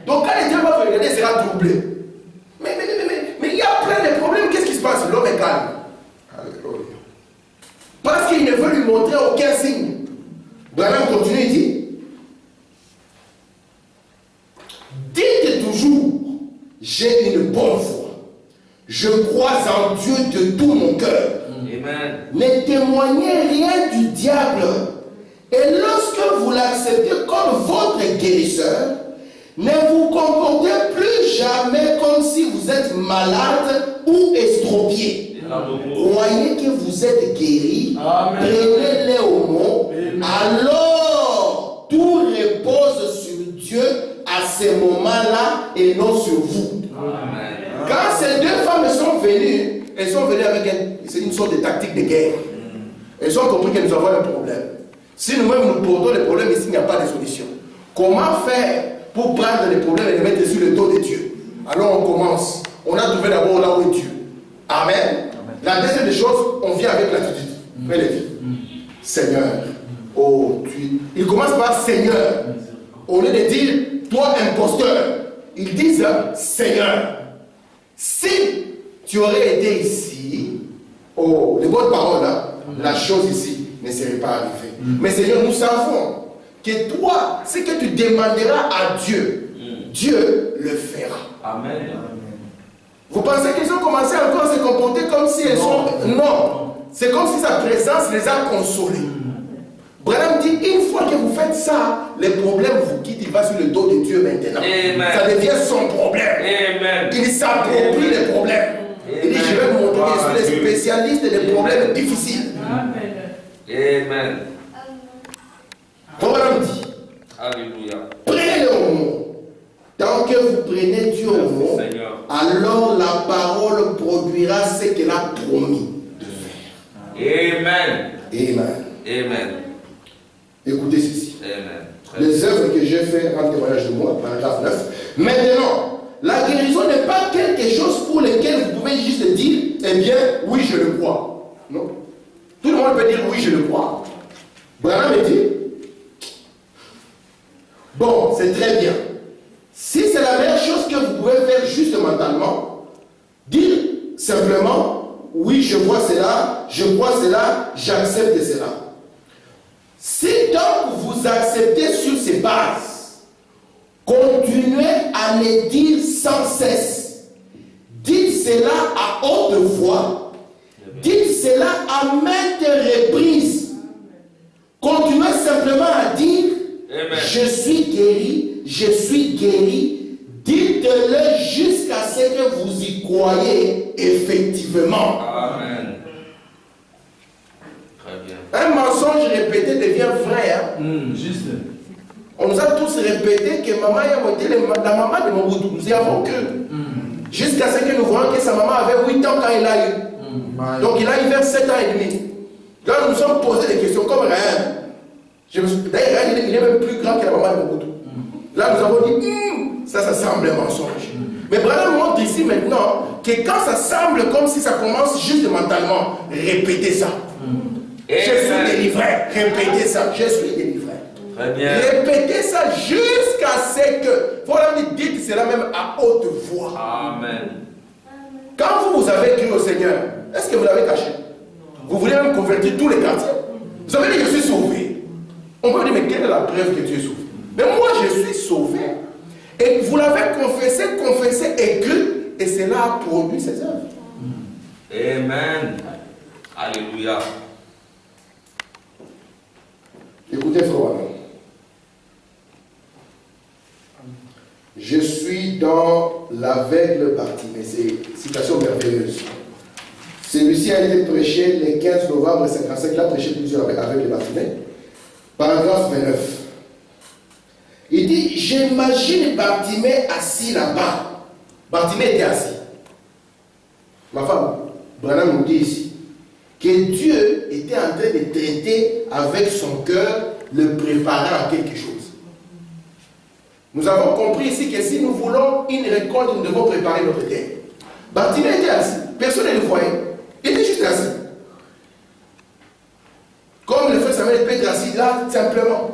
Donc quand le diable va vous regarder, il sera troublé. Mais il y a plein de problèmes. Qu'est-ce qui se passe? L'homme est calme. Alléluia. Parce qu'il ne veut lui montrer aucun signe. Branham continue, il dit, dites toujours, j'ai une bonne foi. Je crois en Dieu de tout mon cœur. Amen. Ne témoignez rien du diable. Et lorsque vous l'acceptez comme votre guérisseur, ne vous comportez plus jamais comme si vous êtes malade ou estropié. Croyez que vous êtes guéri, prenez-les au mot, alors tout repose sur Dieu à ce moment-là et non sur vous. Amen. Quand ces deux femmes sont venues, elles sont venues avec une sorte de tactique de guerre. Elles ont compris que nous avons un problème. Si nous-mêmes nous portons les problèmes ici, il n'y a pas de solution. Comment faire pour prendre les problèmes et les mettre sur le dos de Dieu? Alors on commence. on a trouvé d'abord là où est Dieu. Amen. La deuxième des choses, on vient avec l'attitude. Seigneur, oh, il commence par Seigneur. Au lieu de dire, toi imposteur, ils disent Seigneur. Si tu aurais été ici, oh, les bonnes paroles, là, la chose ici ne serait pas arrivée. Mais Seigneur, nous savons que toi, ce que tu demanderas à Dieu, Dieu le fera. Amen. Vous pensez qu'ils ont commencé encore à se comporter comme si elles sont... Non. C'est comme si sa présence les a consolés. Branham dit, une fois que vous faites ça, les problèmes vous quittent, il va sur le dos de Dieu maintenant. Amen. Ça devient son problème. Amen. Il s'approprie les problèmes. Il dit, je vais vous montrer que je suis le spécialiste des problèmes difficiles. Amen. Branham dit, Alléluia. prenez-le au mot. Tant que vous prenez Dieu au mot, Seigneur. alors la parole produira ce qu'elle a promis de faire. Amen. Amen. Amen. Écoutez ceci. Amen. Les œuvres que j'ai fait rendent témoignage de moi, paragraphe 9. Maintenant, la guérison n'est pas quelque chose pour lequel vous pouvez juste dire, eh bien, oui, je le crois. Non. Tout le monde peut dire, oui, je le crois. Branham dit, bon, c'est très bien. Si c'est la meilleure chose que vous pouvez faire juste mentalement, dire simplement, oui, je vois cela, je crois cela, j'accepte cela. Si donc vous acceptez sur ces bases, continuez à le dire sans cesse. Dites cela à haute voix. Dites cela à maintes reprises. Continuez simplement à dire, Amen. je suis guéri, je suis guéri. Dites-le jusqu'à ce que vous y croyez effectivement. Amen. Très bien. Un mensonge répété devient vrai. Hein? Juste. On nous a tous répété que maman a été la maman de Mobutu. Nous y avons cru. Jusqu'à ce que nous voyons que sa maman avait 8 ans quand il a eu. Donc il a eu vers 7 ans et demi. Là, nous nous sommes posé des questions comme Rahem. D'ailleurs, il est même plus grand que la maman de Mobutu. Là, nous avons dit, ça semble un mensonge. Mais Branham montre ici maintenant que quand ça semble comme si ça commence juste mentalement, répétez ça. Je suis délivré. Répétez ça. Je suis délivré. Très bien. Répétez ça jusqu'à ce que... Faut leur dire, dites cela même à haute voix. Amen. Quand vous avez cru au Seigneur, est-ce que vous l'avez caché? Vous voulez même convertir tous les quartiers. Vous avez dit, je suis sauvé. On peut dire, mais quelle est la preuve que tu es sauvé? Mais moi, je suis sauvé. Et vous l'avez confessé, et cru, et cela a produit ses œuvres. Amen. Alléluia. Écoutez, frère. Je suis dans l'aveugle Bartimée. C'est une citation merveilleuse. Celui-ci a été prêché le 15 novembre 1955. Il a prêché plusieurs aveugles Bartimée. Paragraphe 29. Il dit, j'imagine Bartimée assis là-bas. Bartimée était assis. Ma femme, Branham nous dit ici que Dieu était en train de traiter avec son cœur, le préparant à quelque chose. Nous avons compris ici que si nous voulons une récolte, nous devons préparer notre terre. Bartimée était assis. Personne ne le voyait. Il était juste assis. Comme le frère Samuel peut être assis là, simplement.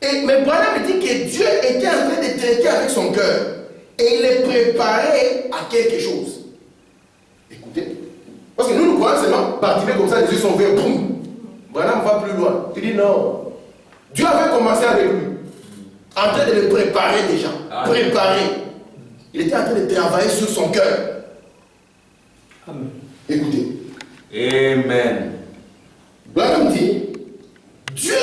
Mais Branham dit que Dieu était en train de traiter avec son cœur. Et il le préparait à quelque chose. Écoutez. Parce que nous croyons seulement Bartimée comme ça, les yeux sont ouverts, boum. Branham va plus loin. Il dit non. Dieu avait commencé avec lui. En train de le préparer déjà. Préparer. Il était en train de travailler sur son cœur. Amen. Écoutez. Amen. Branham dit, Dieu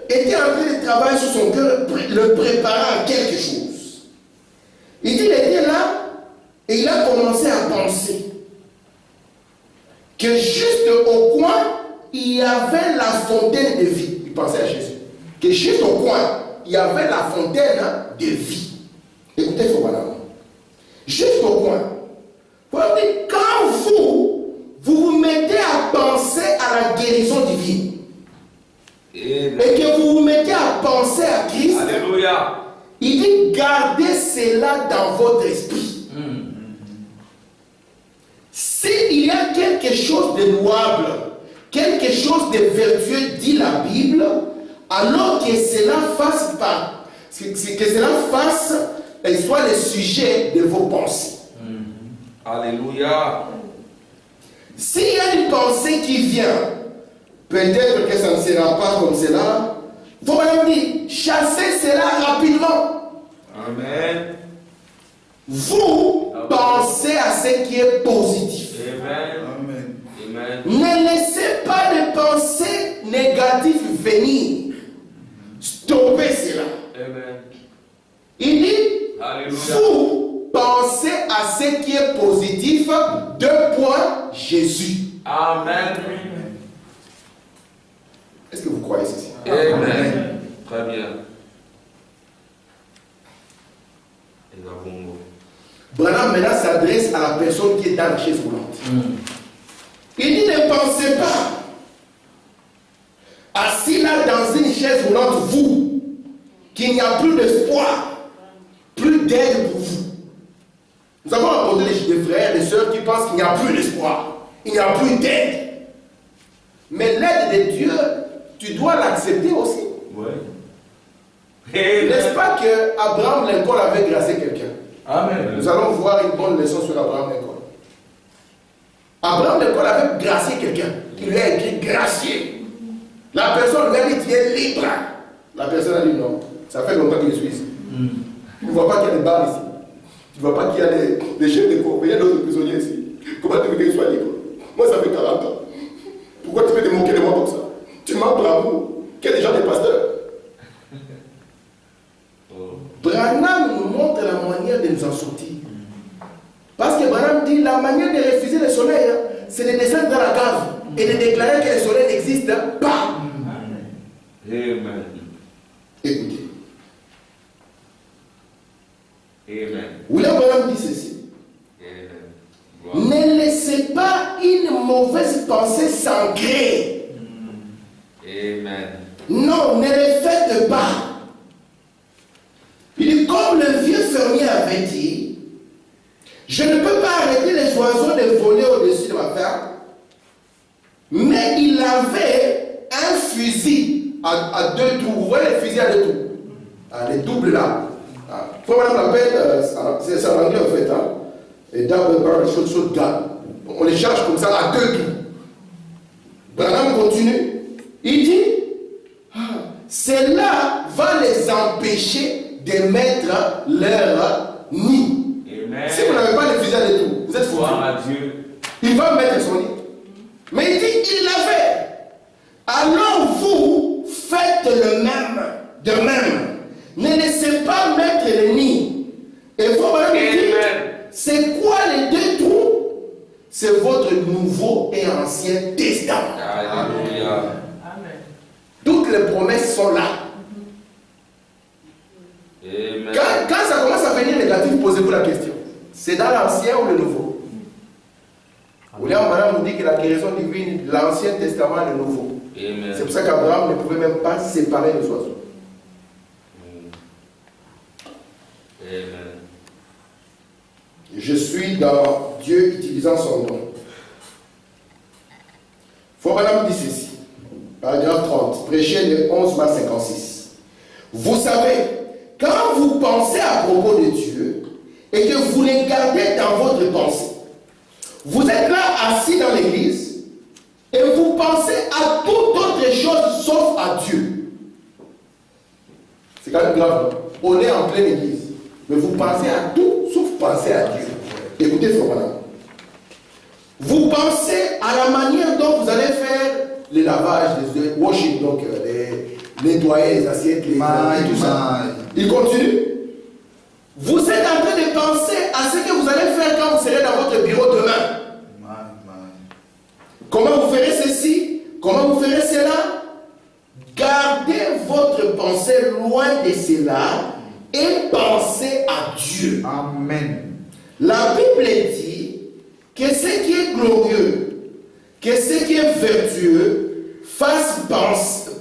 était en train de travailler sur son cœur, le préparant à quelque chose. Il dit, il était là, et il a commencé à penser que juste au coin, il y avait la fontaine de vie. Il pensait à Jésus. Que juste au coin, il y avait la fontaine de vie. Écoutez, il faut voir là. Juste au coin. Quand vous vous mettez à penser à la guérison divine, Amen. et que vous vous mettez à penser à Christ, Alléluia. il dit gardez cela dans votre esprit. y a quelque chose de louable, quelque chose de vertueux, dit la Bible, alors que cela fasse et soit le sujet de vos pensées. Alléluia. S'il y a une pensée qui vient, peut-être que ça ne sera pas comme cela, il faut même dire, chassez cela rapidement. Amen. Vous pensez à ce qui est positif. Amen. Amen. Amen. Ne laissez pas de pensées négatives venir. Stoppez cela. Amen. Il dit, Alléluia. vous pensez à ce qui est positif. 2 points, Jésus. Amen. Est-ce que vous croyez ceci? Amen. Très bien. Et la bongo. Branham maintenant s'adresse à la personne qui est dans la chaise roulante. Il dit, ne pensez pas, assis là dans une chaise roulante, vous, qu'il n'y a plus d'espoir, plus d'aide pour vous. Nous avons rencontré des frères et des sœurs qui pensent qu'il n'y a plus d'espoir, il n'y a plus d'aide. Mais l'aide de Dieu, tu dois l'accepter aussi. Oui. N'est-ce pas que Abraham Lincoln avait gracé quelqu'un? Amen. Nous allons voir une bonne leçon sur Abraham Lincoln. Abraham Lincoln avait gracié quelqu'un. Il lui a écrit gracié. La personne lui a dit tu es libre. La personne a dit non. Ça fait longtemps que je suis ici. Tu ne vois pas qu'il y a des barres ici. Tu ne vois pas qu'il y a des chefs de corps. Il y a d'autres prisonniers ici. Comment tu veux qu'il soit libre? Moi ça fait 40 ans. Pourquoi tu veux te moquer de moi comme ça? Tu m'as bravo. Qu'il y a des gens des pasteurs. Branham nous montre la manière de nous en sortir. Parce que Branham dit la manière de refuser le soleil, c'est de descendre dans la cave et de déclarer que le soleil n'existe pas. Amen. Écoutez. Amen. William Branham dit ceci. Amen. Ne laissez pas une mauvaise pensée s'ancrer. Amen. Non, ne le faites pas. Il dit, comme le vieux fermier avait dit, je ne peux pas arrêter les oiseaux de voler au-dessus de ma ferme, mais il avait un fusil à 2 trous. Vous voyez les fusils à 2 trous? Les doubles là. Faut on l'appelle, c'est ça en anglais en fait. Et double barrel shotgun. On les charge comme ça à 2 trous. Branham continue. Il dit, cela va les empêcher de mettre leur nid. Amen. Si vous n'avez pas de fusil à l'étour, vous êtes foutus. Gloire à Dieu. Il va mettre son nid. Mais il dit, il l'avait. Alors vous faites le même. De même. Ne laissez pas mettre le nid. Et vous me dire, c'est quoi les 2 trous? C'est votre Nouveau et Ancien Testament. Alléluia. Toutes les promesses sont là. Amen. Quand ça commence à venir négatif, posez-vous la question. C'est dans l'Ancien ou le Nouveau? William Branham nous dit que la guérison divine, l'Ancien Testament et le Nouveau. Amen. C'est pour ça qu'Abraham ne pouvait même pas séparer les oiseaux. Amen. Je suis dans Dieu utilisant son nom. Branham dit ceci, paragraphe 30, prêché le 11 mars 56. Vous savez, quand vous pensez à propos de Dieu et que vous les gardez dans votre pensée, vous êtes là assis dans l'église et vous pensez à toute autre chose sauf à Dieu. C'est quand même grave. On est en pleine église, mais vous pensez à tout sauf penser à Dieu. Écoutez, frère Branham. Vous pensez à la manière dont vous allez faire les lavages, les washing, donc les nettoyer les assiettes, les tout ça. Il continue. Vous êtes en train de penser à ce que vous allez faire quand vous serez dans votre bureau demain. Comment vous ferez ceci? Comment vous ferez cela? Gardez votre pensée loin de cela et pensez à Dieu. Amen. La Bible dit que ce qui est glorieux, que ce qui est vertueux fasse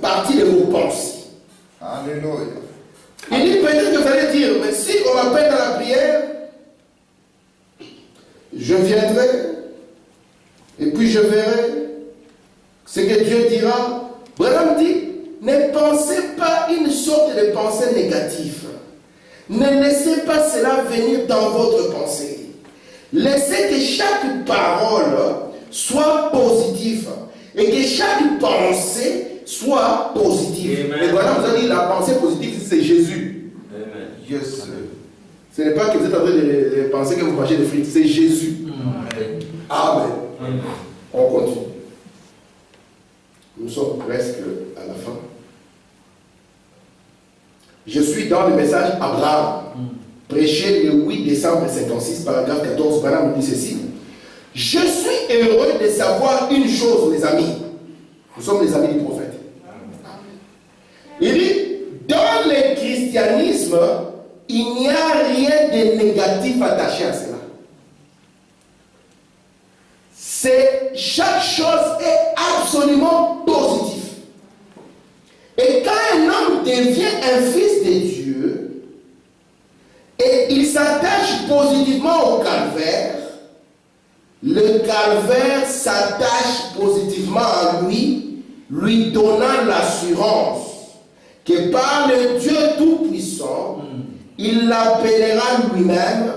partie de vos pensées. Alléluia. Il dit peut-être que vous allez dire, mais si on m'appelle dans la prière, je viendrai. Et puis je verrai ce que Dieu dira. Branham dit, ne pensez pas une sorte de pensée négative. Ne laissez pas cela venir dans votre pensée. Laissez que chaque parole soit positive et que chaque pensée soit positive. Amen. Et voilà, vous avez dit, la pensée positive, c'est Jésus. Amen. Yes, sir. Ce n'est pas que vous êtes en train de penser que vous mangez des frites, c'est Jésus. Amen. Amen. Amen. On continue. Nous sommes presque à la fin. Je suis dans le message Abraham, prêché le 8 décembre 56, paragraphe 14. Branham dit ceci. Je suis heureux de savoir une chose, mes amis. Nous sommes les amis du prophète. Il dit, dans le christianisme, il n'y a rien de négatif attaché à cela. Chaque chose est absolument positive. Et quand un homme devient un fils de Dieu, et il s'attache positivement au calvaire, le calvaire s'attache positivement à lui, lui donnant l'assurance que par le Dieu Tout-Puissant, il l'appellera lui-même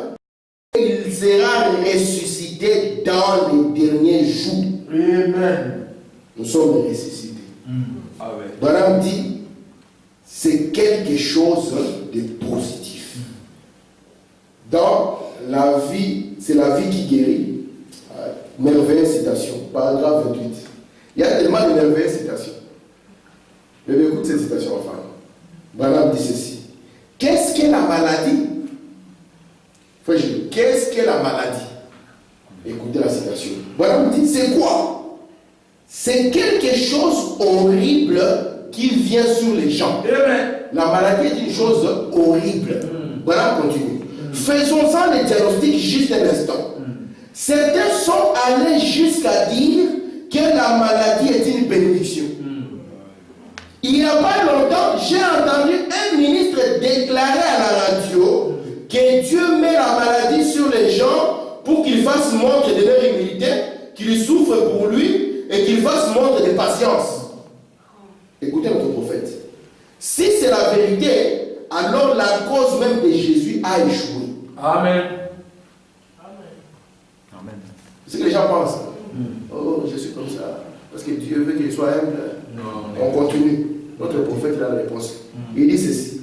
et il sera ressuscité dans les derniers jours. Amen. Nous sommes ressuscités. Amen. Branham dit, c'est quelque chose de positif. Dans la vie, c'est la vie qui guérit. Merveilleuse citation, paragraphe 28. Il y a tellement de merveilleuses citations. Mais écoute cette citation enfin. Branham dit ceci. Qu'est-ce qu'est la maladie? Qu'est-ce qu'est la maladie? Écoutez la citation. Branham dit, c'est quoi? C'est quelque chose horrible qui vient sur les gens. Amen. La maladie est une chose horrible. Branham continue. Faisons-en le diagnostic juste un instant. Certains sont allés jusqu'à dire que la maladie est une bénédiction. Il n'y a pas longtemps, j'ai entendu un ministre déclarer à la radio que Dieu met la maladie sur les gens pour qu'ils fassent montre de leur humilité, qu'ils souffrent pour lui et qu'ils fassent montre de patience. Écoutez notre prophète. Si c'est la vérité, alors la cause même de Jésus a échoué. Amen. Amen. C'est ce que les gens pensent. Oh, je suis comme ça. Parce que Dieu veut qu'il soit humble. Non. On continue. Notre prophète a la réponse. Il dit ceci.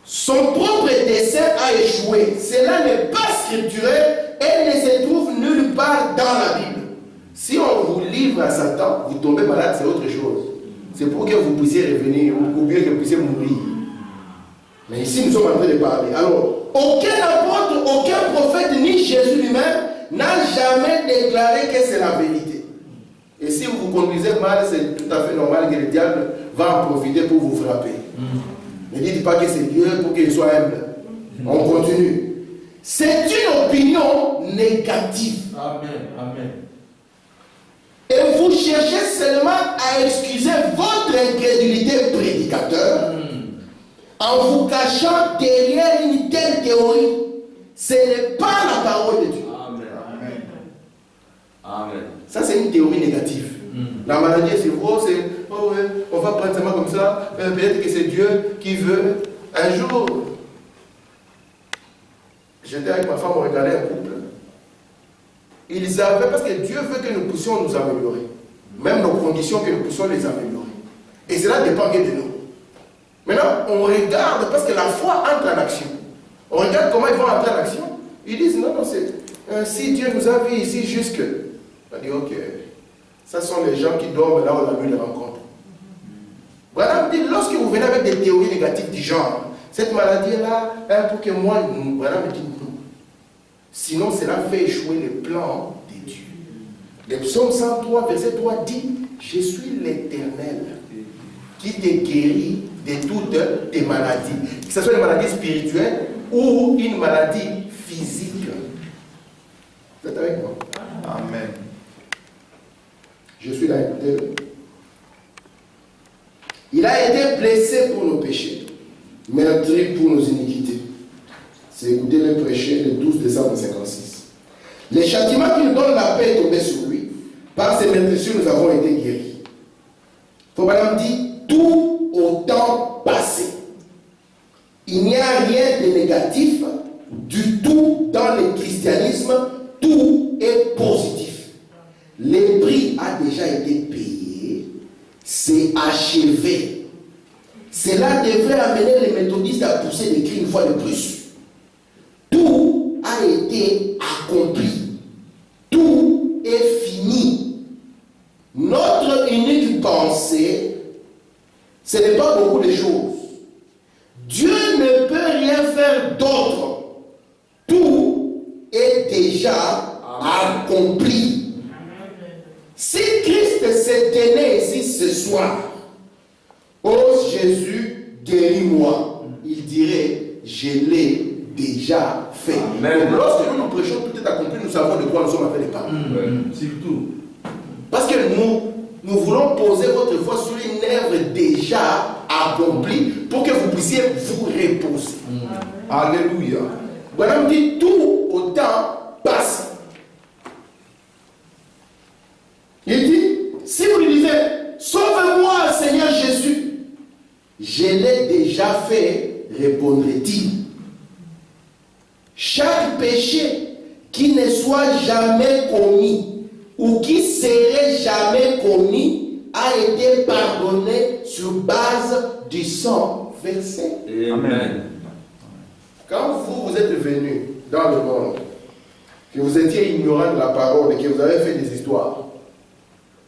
Son propre dessein a échoué. Cela n'est pas scripturel et ne se trouve nulle part dans la Bible. Si on vous livre à Satan, vous tombez malade, c'est autre chose. C'est pour que vous puissiez revenir ou bien que vous puissiez mourir. Mais ici, nous sommes en train de parler. Alors, aucun apôtre, aucun prophète, ni Jésus lui-même n'a jamais déclaré que c'est la vérité. Et si vous vous conduisez mal, c'est tout à fait normal que le diable va en profiter pour vous frapper. Ne dites pas que c'est Dieu pour qu'il soit humble. On continue. C'est une opinion négative. Amen. Amen. Et vous cherchez seulement à excuser votre incrédulité prédicateur en vous cachant derrière une telle théorie. Ce n'est pas la parole de Dieu. Amen. Amen. Ça, c'est une théorie négative. La maladie, c'est oh, ouais, on va prendre seulement comme ça. Peut-être que c'est Dieu qui veut. Un jour, j'étais avec ma femme, on regardait un couple. Ils avaient, parce que Dieu veut que nous puissions nous améliorer. Même nos conditions, que nous puissions les améliorer. Et cela dépend que de nous. Maintenant, on regarde, parce que la foi entre en action. On regarde comment ils vont entrer en action. Ils disent, non, c'est si Dieu nous a vu ici jusque. On dit, ok. Ça sont les gens qui dorment là où on a eu les rencontres. Branham dit, lorsque vous venez avec des théories négatives du genre, cette maladie-là, pour que moi, Branham dit non. Sinon, cela fait échouer le plan de Dieu. Le psaume 103, verset 3 dit, je suis l'Éternel qui te guérit de toutes tes maladies. Que ce soit une maladie spirituelle ou une maladie physique. Vous êtes avec moi? Amen. Je suis là, écoutez. Il a été blessé pour nos péchés, meurtri pour nos iniquités. C'est écouter le prêcher le 12 décembre 56. Les châtiments qui nous donnent la paix est tombé sur lui. Par ses meurtrissures, nous avons été guéris. Faut madame dire, tout au temps passé. Il n'y a rien de négatif du tout dans le christianisme. Tout est positif. Le prix a déjà été payé. C'est achevé. Cela devrait amener les méthodistes à pousser les cris une fois de plus. Tout a été accompli. Tout est fini. Notre unique pensée, ce n'est pas beaucoup de choses. Dieu ne peut rien faire d'autre. Tout est déjà accompli. Si Christ s'est donné ici ce soir, oh Jésus, guéris-moi, il dirait, je l'ai déjà fait. Amen. Donc, lorsque nous prêchons, tout est accompli, nous savons de quoi nous sommes appelés par. Surtout. Parce que nous voulons poser votre foi sur une œuvre déjà accomplie pour que vous puissiez vous reposer. Alléluia. Voilà, on dit tout au temps passe. Il dit, si vous lui disiez, sauve-moi Seigneur Jésus, je l'ai déjà fait, répondrait-il. Chaque péché qui ne soit jamais commis ou qui serait jamais commis a été pardonné sur base du sang versé. Amen. Quand vous êtes venu dans le monde, que vous étiez ignorant de la parole et que vous avez fait des histoires,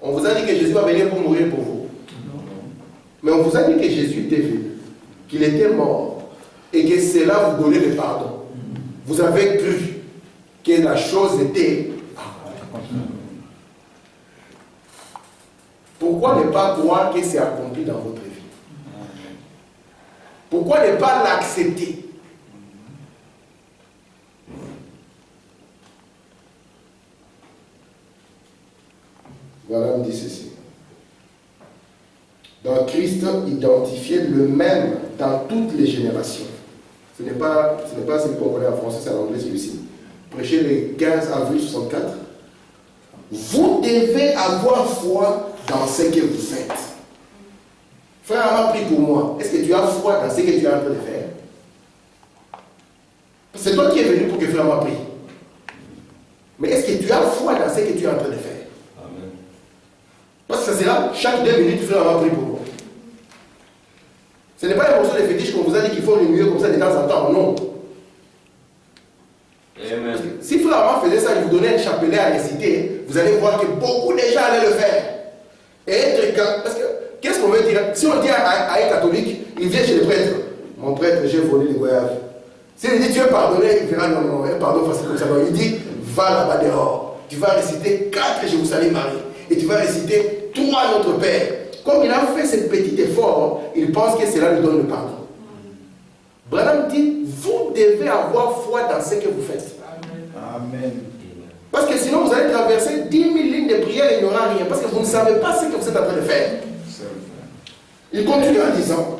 on vous a dit que Jésus va venir pour mourir pour vous. Mais on vous a dit que Jésus était venu, qu'il était mort et que cela vous donnait le pardon. Vous avez cru que la chose était accomplie. Pourquoi ne pas croire que c'est accompli dans votre vie? Pourquoi ne pas l'accepter? Voilà, on dit ceci. Dans Christ, identifié le même dans toutes les générations. Ce n'est pas celui qu'on connaît en français, c'est en anglais celui-ci. Prêché le 15 avril 64. Vous devez avoir foi dans ce que vous faites. Frère m'a pris pour moi. Est-ce que tu as foi dans ce que tu es en train de faire? C'est toi qui es venu pour que frère m'a pris. Mais est-ce que tu as foi dans ce que tu es en train de faire? Amen. Parce que ça sera chaque 2 minutes, frère m'a pris pour moi. Ce n'est pas un morceau de fétiche qu'on vous a dit qu'il faut remuer comme ça de temps en temps, non. Amen. Si frère Amand faisait ça, il vous donnait un chapelet à réciter, vous allez voir que beaucoup de gens allaient le faire. Et être, parce que, qu'est-ce qu'on veut dire? Si on dit à un catholique, il vient chez le prêtre. Mon prêtre, j'ai volé les goyaves. S'il dit tu es pardonné, il verra non, un pardon facile comme ça. Donc, il dit, va là-bas dehors. Tu vas réciter 4 Je vous salue Marie. Et tu vas réciter 3 Notre Père. Comme il a fait ce petit effort, il pense que cela lui donne le pardon. Branham dit, vous devez avoir foi dans ce que vous faites. Amen. Parce que sinon, vous allez traverser 10 000 lignes de prière et il n'y aura rien. Parce que vous ne savez pas ce que vous êtes en train de faire. Il continue en disant,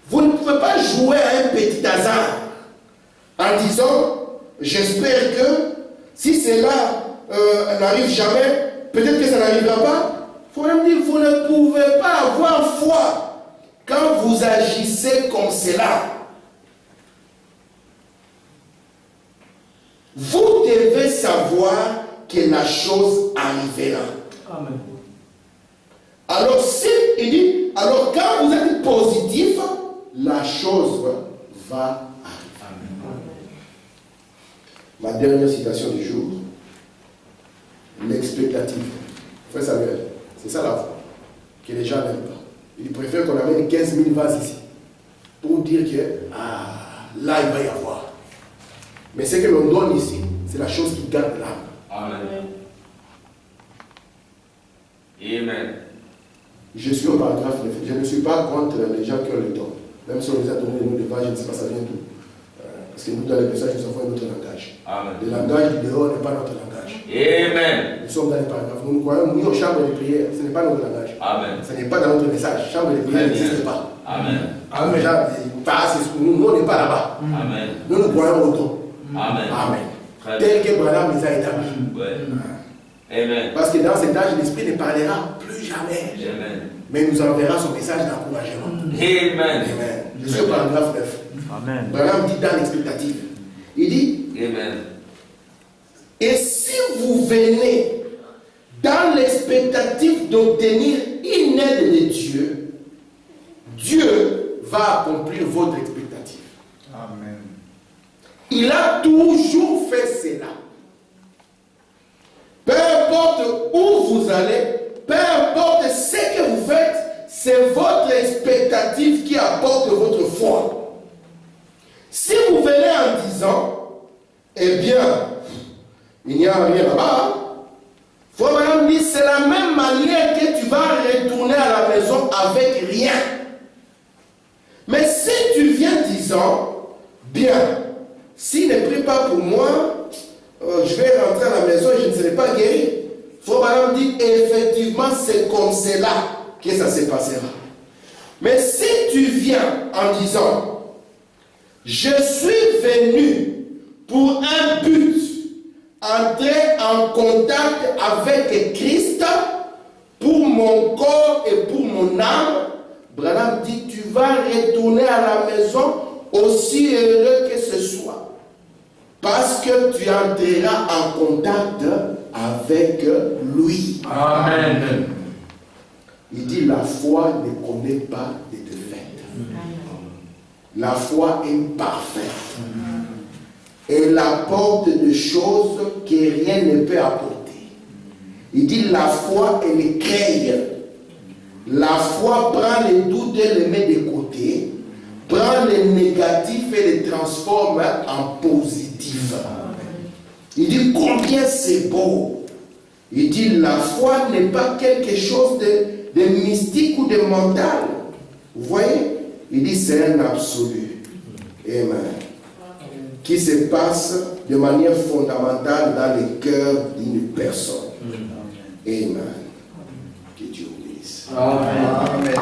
vous ne pouvez pas jouer à un petit hasard en disant, j'espère que si cela n'arrive jamais, peut-être que ça n'arrivera pas. Il faut même dire, vous ne pouvez pas avoir foi quand vous agissez comme cela. Vous devez savoir que la chose arrivera. Amen. Alors, si il dit, alors quand vous êtes positif, la chose va arriver. Ma dernière citation du jour, l'expectative. Frère Samuel, c'est ça la foi que les gens n'aiment pas. Ils préfèrent qu'on amène 15 000 vases ici pour dire que là il va y avoir. Mais ce que l'on donne ici, c'est la chose qui garde l'âme. Amen. Amen. Je suis au paragraphe 9. Je ne suis pas contre les gens qui ont le don. Même si on les a donné le nom de vaches, je ne sais pas ça vient d'où. Parce que nous, dans les messages, nous avons un autre langage. Amen. Le langage du dehors n'est pas notre langage. Amen. Nous sommes dans les paragraphes. Nous croyons, nous, aux chambres de prière. Ce n'est pas notre langage. Amen. Ce n'est pas dans notre message. Chambre de prière n'existe pas. Amen. Nous, on n'est pas là-bas. Amen. Nous croyons au don. Amen. Amen. Très bien. Tel que Branham les a établis. Ouais. Amen. Parce que dans cet âge, l'Esprit ne parlera plus jamais. Amen. Mais nous enverra son message d'encouragement. Amen. Amen. Je suis au paragraphe 9. Amen. Branham dit dans l'expectative. Il dit, Amen. et si vous venez dans l'expectative d'obtenir une aide de Dieu, Dieu va accomplir votre expectative. Amen. Il a toujours fait cela. Peu importe où vous allez, peu importe ce que vous faites, c'est votre expectative qui apporte votre foi. Si vous venez en disant, eh bien, il n'y a rien là-bas, faut vraiment dire, c'est la même manière que tu vas retourner à la maison avec rien. Mais si tu viens disant, bien, s'il ne prie pas pour moi, je vais rentrer à la maison et je ne serai pas guéri. Il faut vraiment dire, effectivement, c'est comme cela que ça se passera. Mais si tu viens en disant, je suis venu pour un but, entrer en contact avec Christ pour mon corps et pour mon âme, Branham dit, tu vas retourner à la maison aussi heureux que ce soit. Parce que tu entreras en contact avec lui. Amen. Il dit, la foi ne connaît pas de défaite. La foi est parfaite. Elle apporte des choses que rien ne peut apporter. Il dit, la foi, elle crée. La foi prend les doutes et les met de côté, prend les négatifs et les transforme en positifs. Il dit, combien c'est beau. Il dit, la foi n'est pas quelque chose de mystique ou de mental. Vous voyez? Il dit, c'est un absolu. Amen. Qui se passe de manière fondamentale dans le cœur d'une personne. Amen. Que Dieu bénisse. Amen.